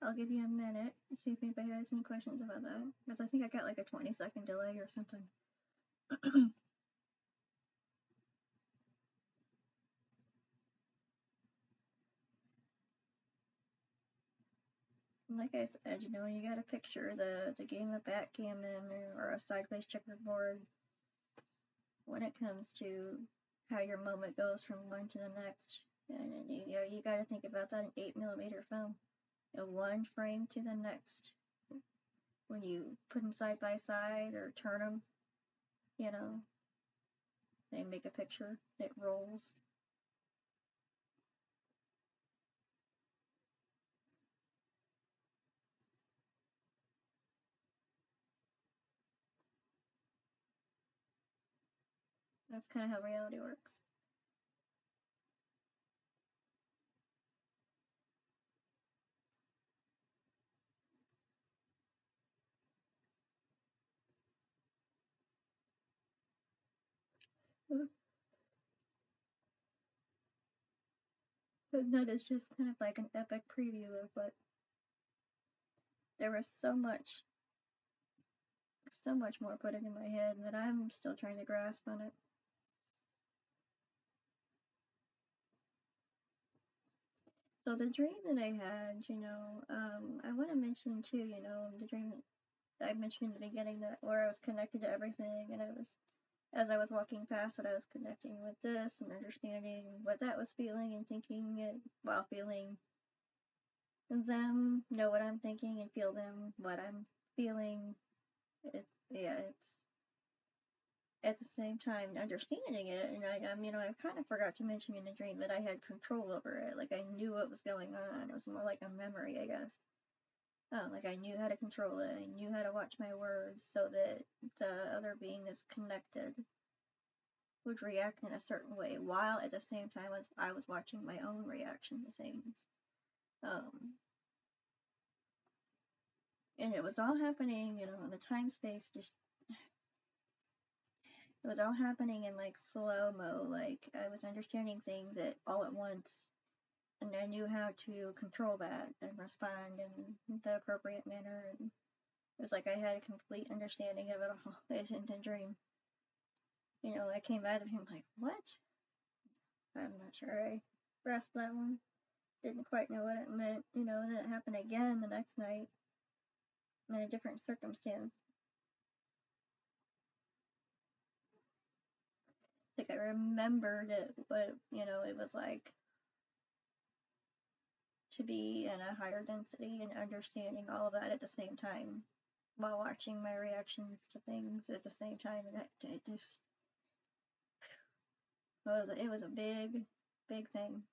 I'll give you a minute and see if anybody has any questions about that. Because I think I got like a 20-second delay or something. Like I said, you gotta picture the game of backgammon or a sideways checkerboard when it comes to how your moment goes from one to the next. And you gotta think about that in 8mm film. One frame to the next. When you put them side by side or turn them, they make a picture. It rolls. That's kind of how reality works. And that is just kind of like an epic preview of what there was so much more put into my head that I'm still trying to grasp on it. So the dream that I had, I want to mention too, the dream that I mentioned in the beginning that where I was connected to everything, and as I was walking past it, I was connecting with this and understanding what that was feeling and thinking it while feeling them know what I'm thinking and feel them what I'm feeling. It's at the same time understanding it, and I kind of forgot to mention in the dream that I had control over it. Like I knew what was going on. It was more like a memory, I guess. Like I knew how to control it. I knew how to watch my words so that the other being that's connected would react in a certain way, while at the same time as I was watching my own reaction to things. And it was all happening, in the time space, just it was all happening in like slow mo. Like I was understanding things all at once, and I knew how to control that and respond in the appropriate manner. And it was like I had a complete understanding of it all. It didn't dream. I came out of him like, what? I'm not sure I grasped that one. Didn't quite know what it meant. And then it happened again the next night in a different circumstance. Like I remembered it, but it was like to be in a higher density and understanding all of that at the same time while watching my reactions to things at the same time, and it just it was a big thing.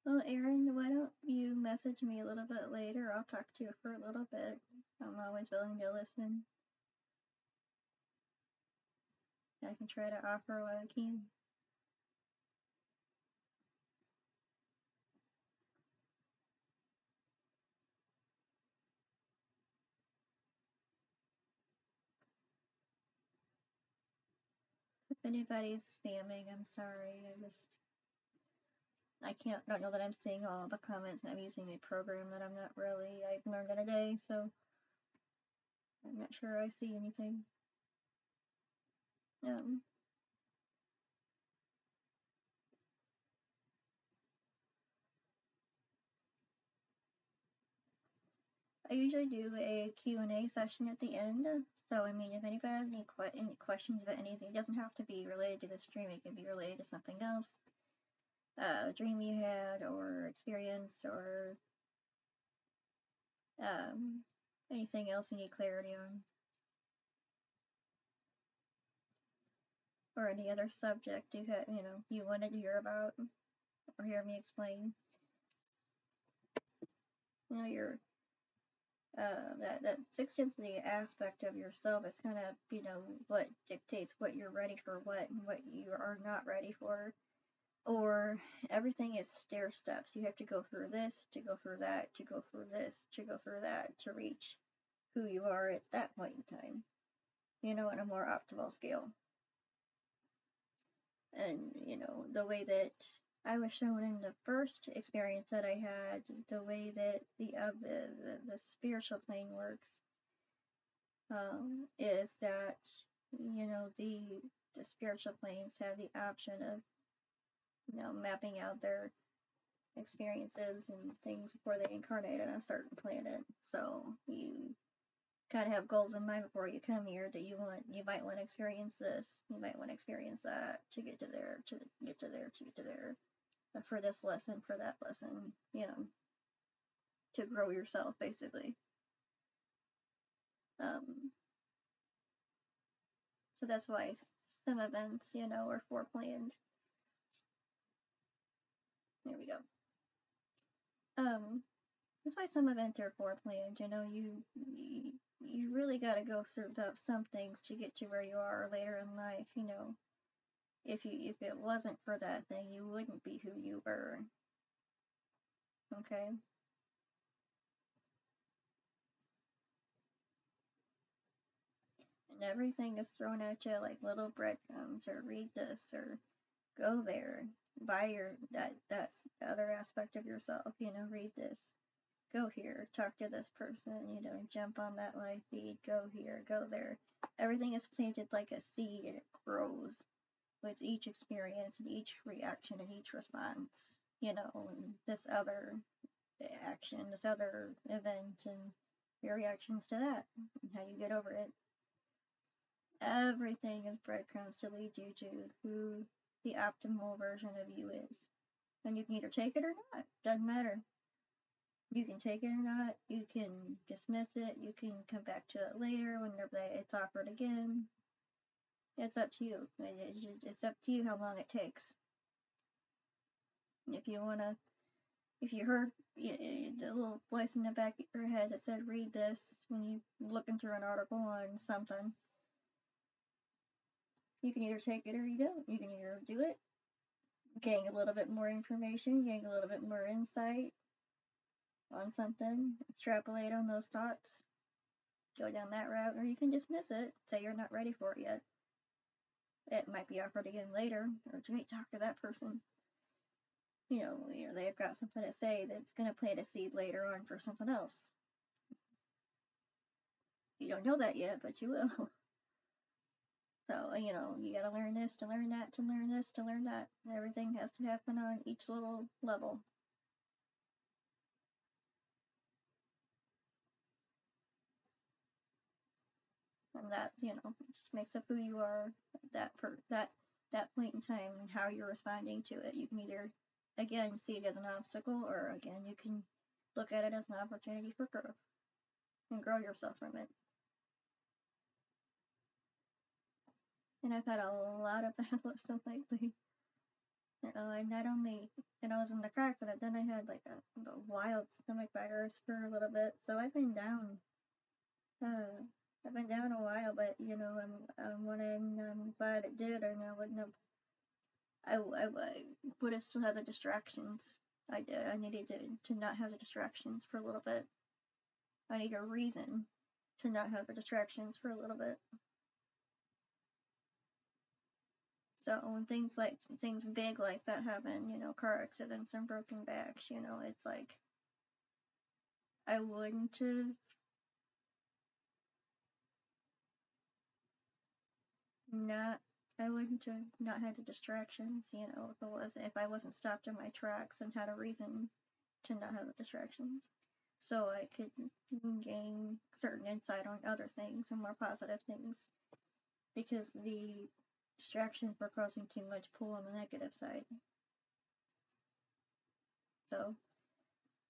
Well, Aaron, why don't you message me a little bit later? I'll talk to you for a little bit. I'm always willing to listen. I can try to offer what I can. If anybody's spamming, I'm sorry. I don't know that I'm seeing all the comments. I'm using a program that I've learned in a day, so I'm not sure I see anything. I usually do a Q&A session at the end. So, if anybody has any questions about anything, it doesn't have to be related to the stream. It can be related to something else, a dream you had, or experience, or Um, Anything else you need clarity on? Or any other subject you wanted to hear about or hear me explain? Your that sixth density aspect of yourself is kind of what dictates what you're ready for, what and what you are not ready for. Or everything is stair steps. You have to go through this, to go through that, to go through this, to go through that, to reach who you are at that point in time. On a more optimal scale. And the way that I was shown in the first experience that I had, the way that the spiritual plane works, is that the spiritual planes have the option of mapping out their experiences and things before they incarnate on a certain planet. So you kind of have goals in mind before you come here that you might want to experience this, you might want to experience that to get to there, to get to there, to get to there, for this lesson, for that lesson, to grow yourself basically. So that's why some events, are foreplanned. There we go. That's why some events are foreplanned. You really got to go through some things to get to where you are later in life. If it wasn't for that thing, you wouldn't be who you were. Okay. And everything is thrown at you like little breadcrumbs, or read this, or go there, buy that's the other aspect of yourself. Read this, go here, talk to this person. Jump on that live feed, go here, go there. Everything is planted like a seed, and it grows with each experience and each reaction and each response. And this other action, this other event, and your reactions to that, and how you get over it. Everything is breadcrumbs to lead you to who the optimal version of you is. And you can either take it or not. Doesn't matter. You can take it or not. You can dismiss it. You can come back to it later whenever it's offered again. It's up to you. It's up to you how long it takes. If you heard the little voice in the back of your head that said read this when you looking through an article on something, you can either take it or you don't. You can either do it, gain a little bit more information, gain a little bit more insight on something, extrapolate on those thoughts, go down that route, or you can dismiss it, say you're not ready for it yet. It might be offered again later, or wait, talk to that person. They've got something to say that's going to plant a seed later on for something else. You don't know that yet, but you will. So, you gotta learn this to learn that to learn this to learn that. Everything has to happen on each little level. And that, just makes up who you are that point in time and how you're responding to it. You can either, again, see it as an obstacle, or again, you can look at it as an opportunity for growth and grow yourself from it. And I've had a lot of that lesson lately. I not only, I was in the crack, but then I had like a wild stomach virus for a little bit. So I've been down. I've been down a while, but I'm glad it did, or I wouldn't have. I would have still had the distractions. I did. I needed to not have the distractions for a little bit. I need a reason to not have the distractions for a little bit. So when things big like that happen, car accidents and broken backs, it's like I wouldn't have not I wouldn't have not had the distractions, if I wasn't stopped in my tracks and had a reason to not have the distractions. So I could gain certain insight on other things and more positive things, because the distractions were causing too much pull on the negative side. So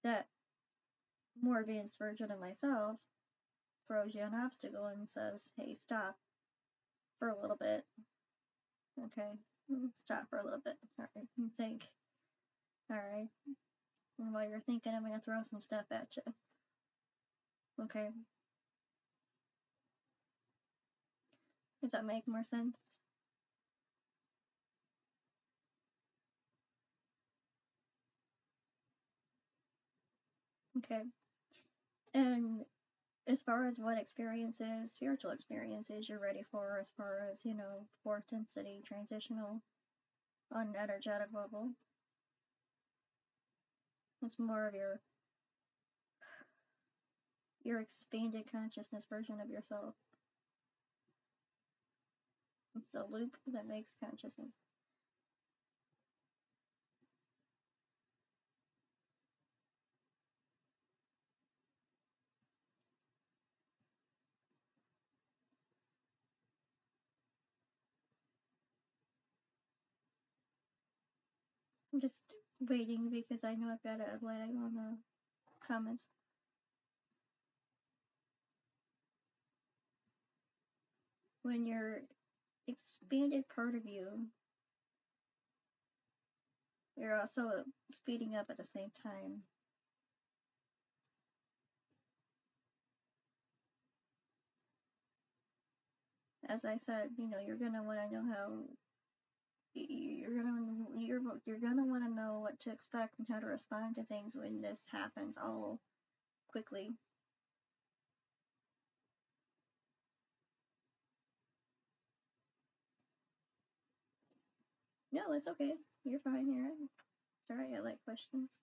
that more advanced version of myself throws you an obstacle and says, hey, stop for a little bit. Okay, stop for a little bit. Alright, think. Alright, and while you're thinking, I'm gonna throw some stuff at you. Okay. Does that make more sense? Okay. And as far as what experiences, spiritual experiences you're ready for, as far as, fourth density, transitional, on an energetic level, it's more of your expanded consciousness version of yourself. It's a loop that makes consciousness. I'm just waiting because I know I've got a lag on the comments. When your expanded part of you're also speeding up at the same time. As I said, you're gonna want to know how you're gonna want to know what to expect and how to respond to things when this happens all quickly. No, it's okay. You're fine. You're right. It's alright. I like questions.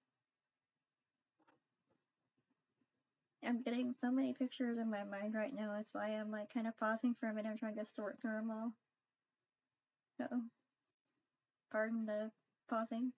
I'm getting so many pictures in my mind right now. That's why I'm like kind of pausing for a minute. I'm trying to sort through them all. Uh-oh. Pardon the pausing.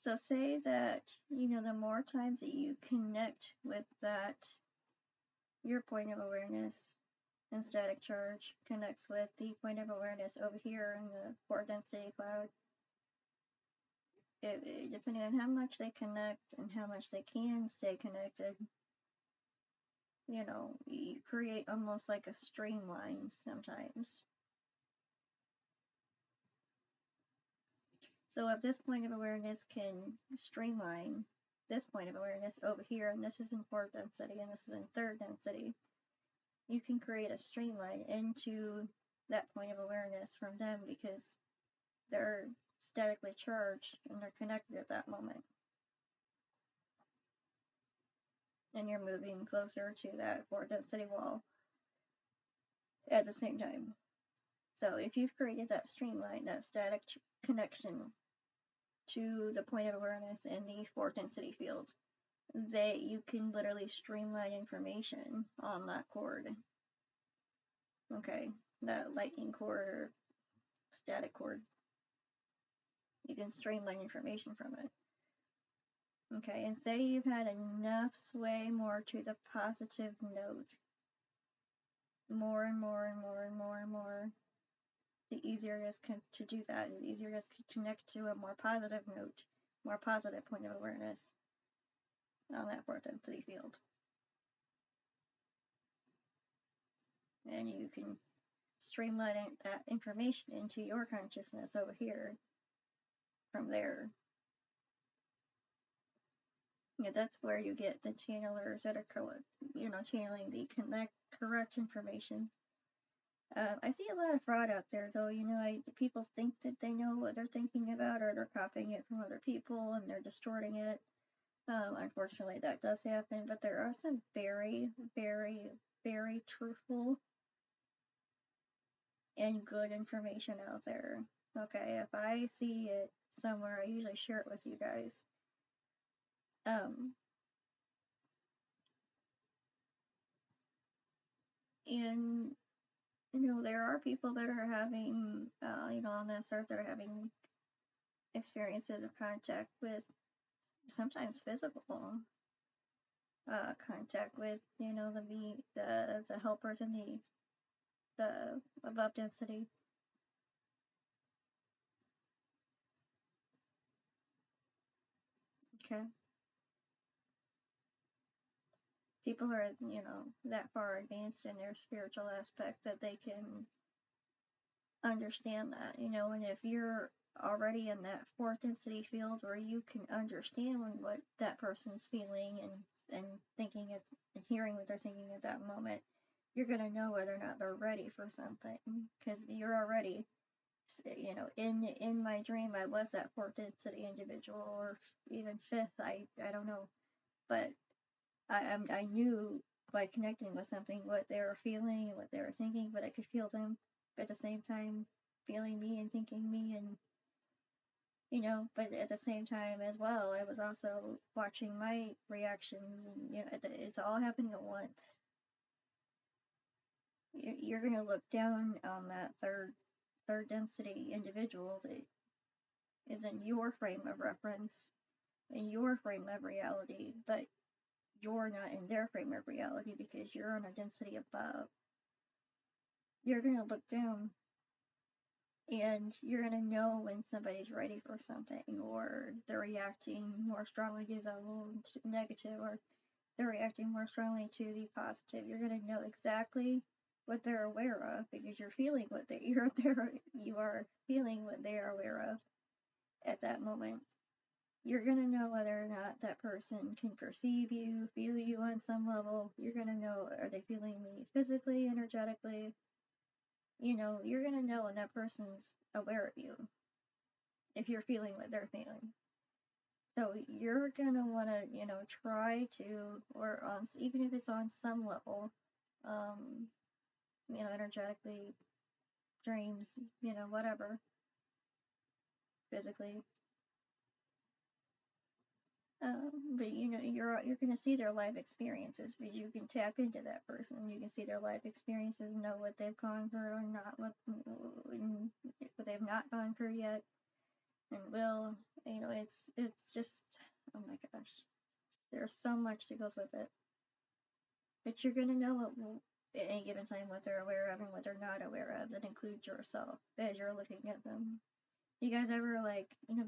So say that, the more times that you connect with that, your point of awareness and static charge connects with the point of awareness over here in the fourth density cloud. Depending on how much they connect and how much they can stay connected, you create almost like a streamline sometimes. So if this point of awareness can streamline this point of awareness over here, and this is in fourth density and this is in third density, you can create a streamline into that point of awareness from them because they're statically charged and they're connected at that moment. And you're moving closer to that fourth density wall at the same time. So if you've created that streamline, that static connection to the point of awareness in the fourth density field, that you can literally streamline information on that cord. Okay, that lightning cord or static cord. You can streamline information from it. Okay, and say you've had enough sway more to the positive note. More and more and more and more and more. The easier it is to do that, the easier it is to connect to a more positive note, more positive point of awareness on that fourth density field. And you can streamline that information into your consciousness over here from there. That's where you get the channelers that are, channeling the correct information. I see a lot of fraud out there, though. People think that they know what they're thinking about, or they're copying it from other people and they're distorting it. Unfortunately, that does happen, but there are some very, very, very truthful and good information out there. Okay, if I see it somewhere, I usually share it with you guys. And there are people that are having, on this earth, that are having experiences of contact with sometimes physical contact with, the helpers in the above density. Okay. People are, that far advanced in their spiritual aspect that they can understand that, and if you're already in that fourth density field where you can understand what that person's feeling and thinking it and hearing what they're thinking at that moment, you're going to know whether or not they're ready for something because you're already, in my dream I was that fourth density individual or even fifth, I don't know, but I knew by connecting with something what they were feeling and what they were thinking, but I could feel them at the same time feeling me and thinking me, and but at the same time as well, I was also watching my reactions, and it's all happening at once. You're gonna look down on that third density individual that is in your frame of reference, in your frame of reality, but you're not in their frame of reality because you're on a density above. You're gonna look down and you're gonna know when somebody's ready for something or they're reacting more strongly to the negative or they're reacting more strongly to the positive. You're gonna know exactly what they're aware of because you're feeling what you are feeling what they are aware of at that moment. You're gonna know whether or not that person can perceive you, feel you on some level. You're gonna know, are they feeling me physically, energetically? You're gonna know when that person's aware of you if you're feeling what they're feeling. So you're gonna wanna, try to, or on even if it's on some level, um, energetically, dreams, whatever, physically. But you're gonna see their life experiences because you can tap into that person. You can see their life experiences, know what they've gone through and not what they've not gone through yet, and will. It's just, oh my gosh, there's so much that goes with it. But you're gonna know at any given time what they're aware of and what they're not aware of. That includes yourself as you're looking at them. You guys ever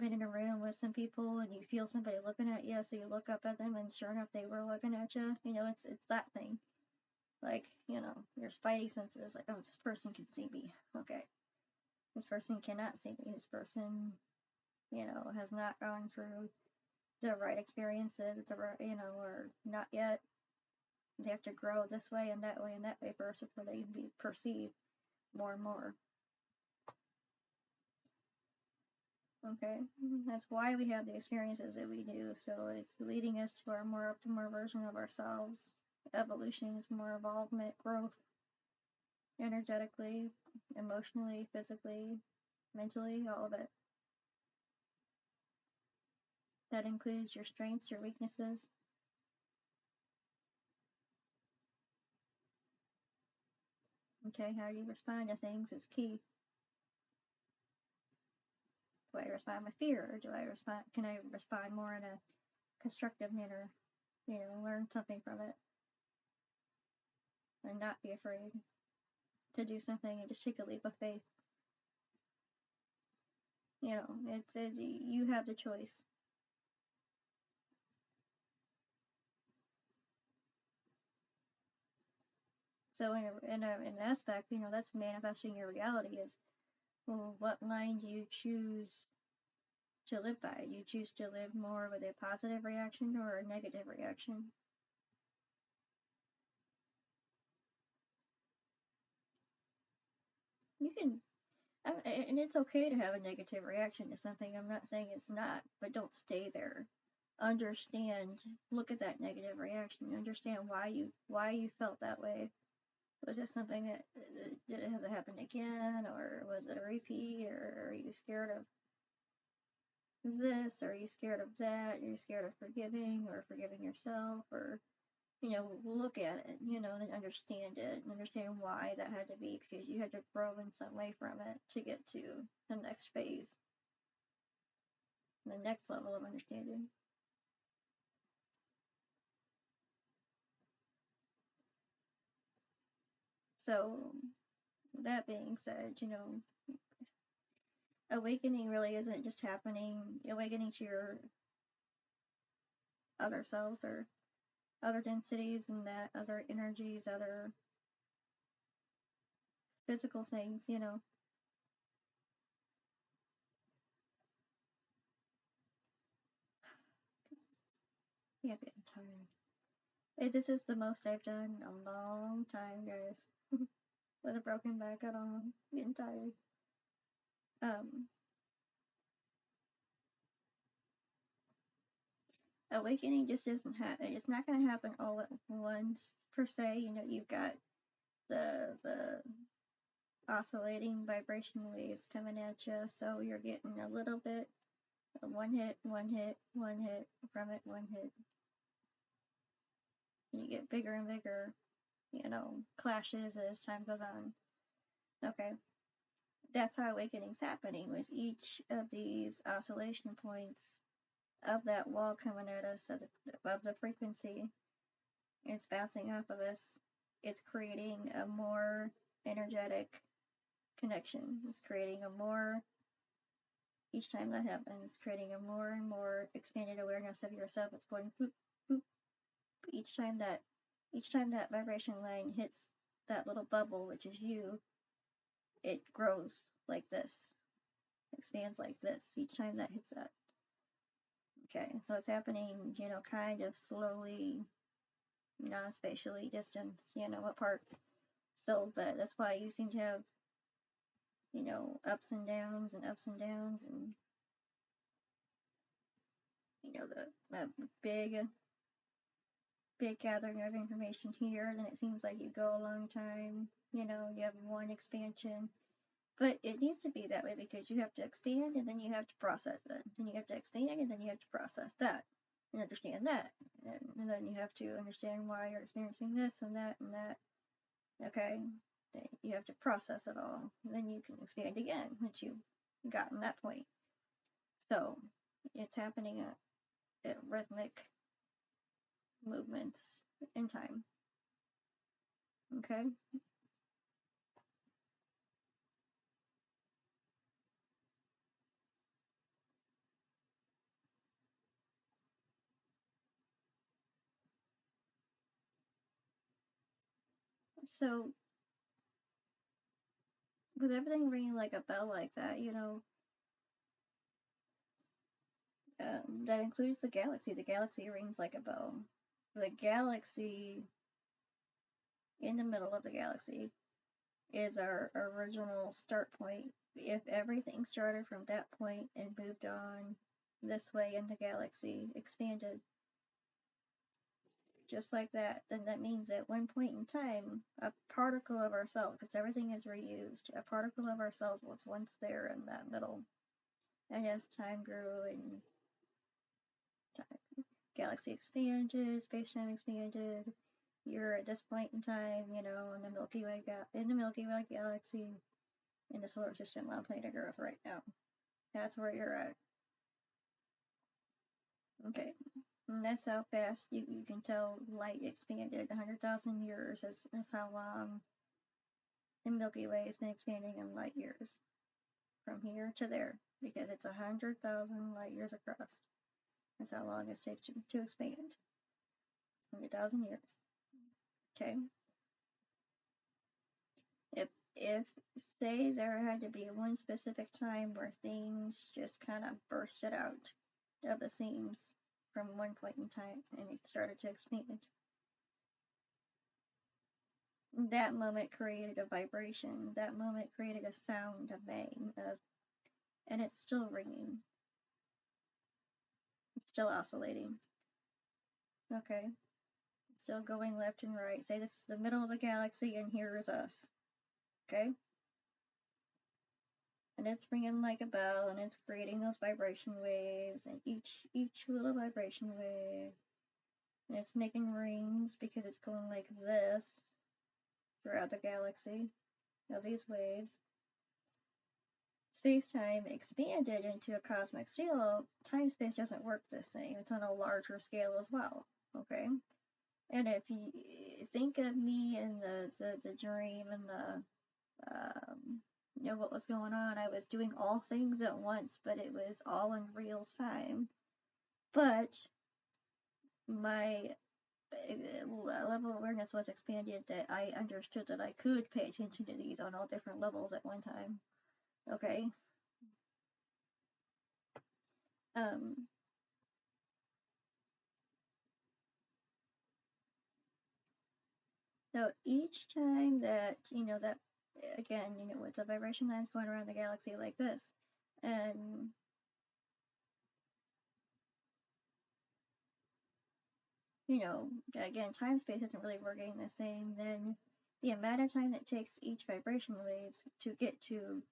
been in a room with some people and you feel somebody looking at you, so you look up at them and sure enough they were looking at you? It's that thing. Your spidey senses, like, oh, this person can see me. Okay. This person cannot see me. This person, has not gone through the right experiences, or not yet. They have to grow this way and that way and that way first before they can be perceived more and more. Okay, that's why we have the experiences that we do. So it's leading us to our more optimal version of ourselves. Evolution is more evolvement, growth, energetically, emotionally, physically, mentally, all of it. That includes your strengths, your weaknesses. Okay, how you respond to things is key. Do I respond with fear, or can I respond more in a constructive manner? Learn something from it and not be afraid to do something and just take a leap of faith. You have the choice. So in an aspect, that's manifesting your reality is, well, what line do you choose to live by? Do you choose to live more with a positive reaction or a negative reaction? You can, and it's okay to have a negative reaction to something. I'm not saying it's not, but don't stay there. Understand, look at that negative reaction. Understand why you felt that way. Was it something that has it happened again, or was it a repeat, or are you scared of this, or are you scared of that? Are you scared of forgiving or forgiving yourself, or look at it, and understand it, and understand why that had to be because you had to grow in some way from it to get to the next phase, the next level of understanding. So, that being said, awakening really isn't just happening, awakening to your other selves or other densities and that other energies, other physical things. Yeah, I'm tired. This is the most I've done in a long time, guys. With a broken back, I don't know. I'm getting tired. Um, Awakening just doesn't happen. It's not going to happen all at once per se. You've got the oscillating vibration waves coming at you, so you're getting a little bit one hit, one hit, one hit from it, one hit. And you get bigger and bigger, clashes as time goes on. Okay, that's how awakening's happening. With each of these oscillation points of that wall coming at us above the frequency, it's bouncing off of us. It's creating a more energetic connection. It's creating a more, each time that happens, creating a more and more expanded awareness of yourself. It's going boop, boop. Each time that vibration line hits that little bubble, which is you, it grows like this, expands like this each time that hits that. Okay, so it's happening, kind of slowly, non-spatially distance, apart. So that's why you seem to have, ups and downs and ups and downs and, the big, big gathering of information here. Then it seems like you go a long time, you have one expansion. But it needs to be that way because you have to expand and then you have to process it. Then you have to expand and then you have to process that and understand that. And then you have to understand why you're experiencing this and that and that. Okay? Then you have to process it all. And then you can expand again once you've gotten that point. So it's happening at rhythmic movements in time. Okay? So with everything ringing like a bell like that, that includes the galaxy. The galaxy rings like a bell. The galaxy, in the middle of the galaxy, is our original start point. If everything started from that point and moved on this way in the galaxy, expanded just like that, then that means at one point in time, a particle of ourselves, because everything is reused, a particle of ourselves was once there in that middle. And as time grew and galaxy expanded, space-time expanded, you're at this point in time, in the Milky Way galaxy, in the solar system on planet Earth right now. That's where you're at. Okay. And that's how fast you can tell light expanded. 100,000 years is how long the Milky Way has been expanding in light years. From here to there. Because it's 100,000 light years across. That's how long it takes to expand. 100,000 years. Okay. If say there had to be one specific time where things just kind of bursted out of the seams from one point in time and it started to expand, that moment created a vibration. That moment created a sound, a bang, and it's still ringing. It's still oscillating. Okay. Still going left and right. Say this is the middle of the galaxy and here is us. Okay? And it's ringing like a bell and it's creating those vibration waves and each little vibration wave, and it's making rings because it's going like this throughout the galaxy of these waves. Space-time expanded into a cosmic scale. Time-space doesn't work the same. It's on a larger scale as well. Okay? And think of me and the dream and what was going on. I was doing all things at once, but it was all in real time. But my level of awareness was expanded that I understood that I could pay attention to these on all different levels at one time. Okay. Um, so each time that, that, again, it's a vibration lines going around the galaxy like this. And, again, time space isn't really working the same, then the amount of time that takes each vibration waves to get to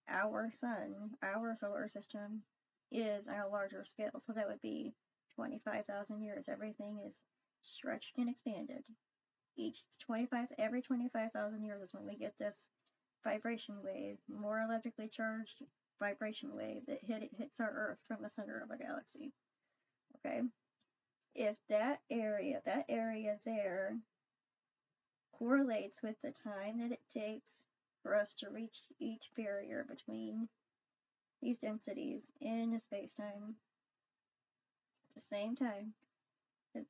our sun, our solar system, is on a larger scale. So that would be 25,000 years. Everything is stretched and expanded. Every 25,000 years is when we get this vibration wave, more electrically charged vibration wave that hits our Earth from the center of a galaxy. Okay? If that area there correlates with the time that it takes for us to reach each barrier between these densities in a space-time at the same time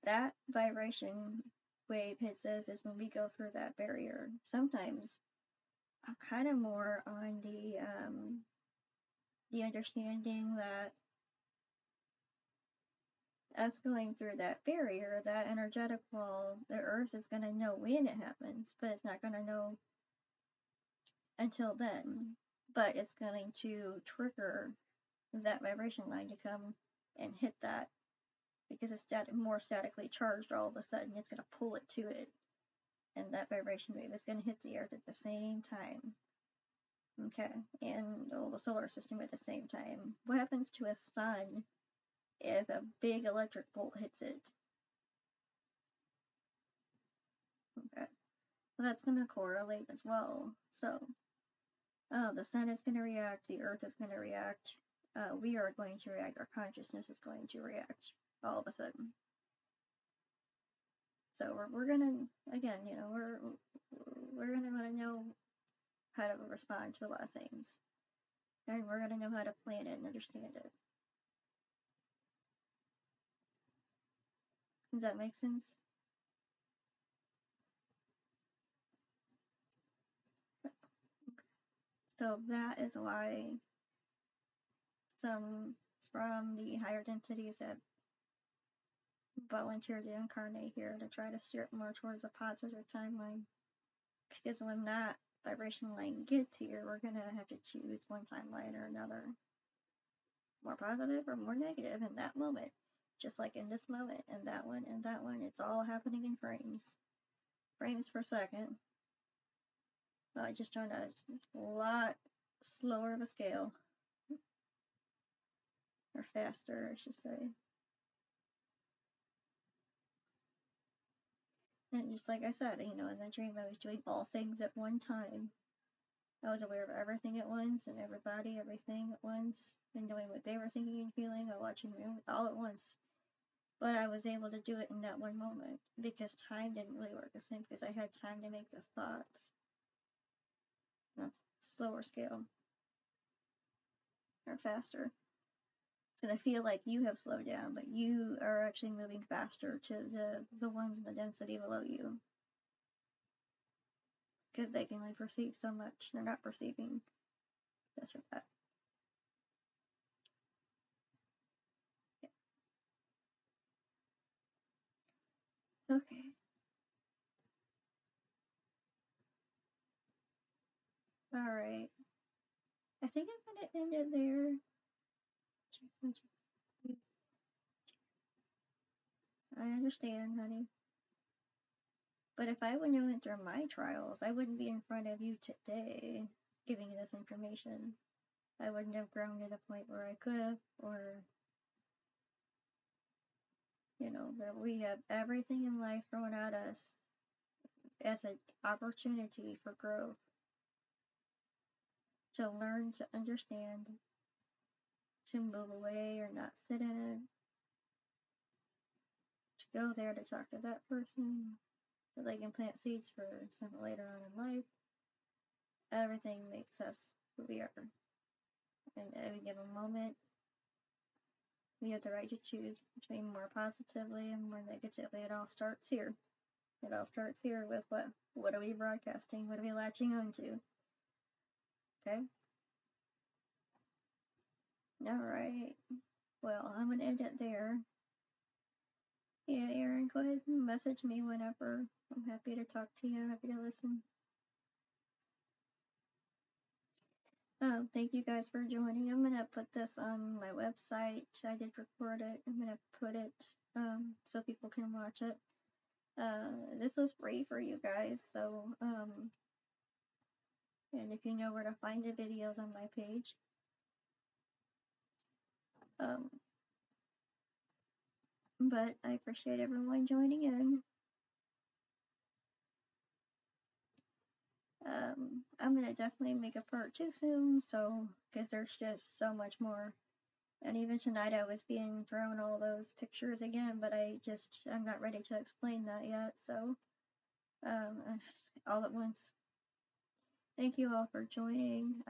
that vibration wave hits us is when we go through that barrier. Sometimes I'm kind of more on the understanding that us going through that barrier, that energetic wall, the Earth is going to know when it happens, but it's not going to know until then. But it's going to trigger that vibration line to come and hit that because it's more statically charged all of a sudden. It's going to pull it to it, and that vibration wave is going to hit the Earth at the same time. Okay, and the solar system at the same time. What happens to a sun if a big electric bolt hits it? Okay, well, that's going to correlate as well. So, the sun is going to react, the Earth is going to react, we are going to react, our consciousness is going to react all of a sudden. So we're gonna, again, we're gonna want to know how to respond to a lot of things, and we're gonna know how to plan it and understand it. Does that make sense? So that is why some from the higher densities have volunteered to incarnate here to try to steer it more towards a positive timeline. Because when that vibration line gets here, we're going to have to choose one timeline or another. More positive or more negative in that moment. Just like in this moment, and that one, and that one. It's all happening in frames. Frames per second. Just on a lot slower of a scale. Or faster, I should say. And just like I said, in the dream I was doing all things at one time. I was aware of everything at once and everybody, everything at once, and knowing what they were thinking and feeling or watching me all at once. But I was able to do it in that one moment because time didn't really work the same because I had time to make the thoughts on a slower scale or faster. It's gonna feel like you have slowed down, but you are actually moving faster to the ones in the density below you. Because they can only perceive so much. They're not perceiving this or that. Yeah. Okay. Alright. I think I'm gonna end it there. I understand, honey. But if I wouldn't have went through my trials, I wouldn't be in front of you today giving you this information. I wouldn't have grown to the point where I could have, or, that we have everything in life thrown at us as an opportunity for growth, to learn, to understand, to move away or not sit in it, to go there to talk to that person, so they can plant seeds for some later on in life. Everything makes us who we are. In every given moment, we have the right to choose between more positively and more negatively. It all starts here. It all starts here with what? What are we broadcasting? What are we latching onto? Okay? Alright. Well, I'm gonna end it there. Yeah, Aaron, go ahead and message me whenever. I'm happy to talk to you. Happy to listen. Thank you guys for joining. I'm gonna put this on my website. I did record it. I'm gonna put it so people can watch it. This was free for you guys, so and if you know where to find the videos on my page, but I appreciate everyone joining in. I'm gonna definitely make a part 2 soon, so because there's just so much more. And even tonight I was being thrown all those pictures again, but I'm not ready to explain that yet. So all at once. Thank you all for joining.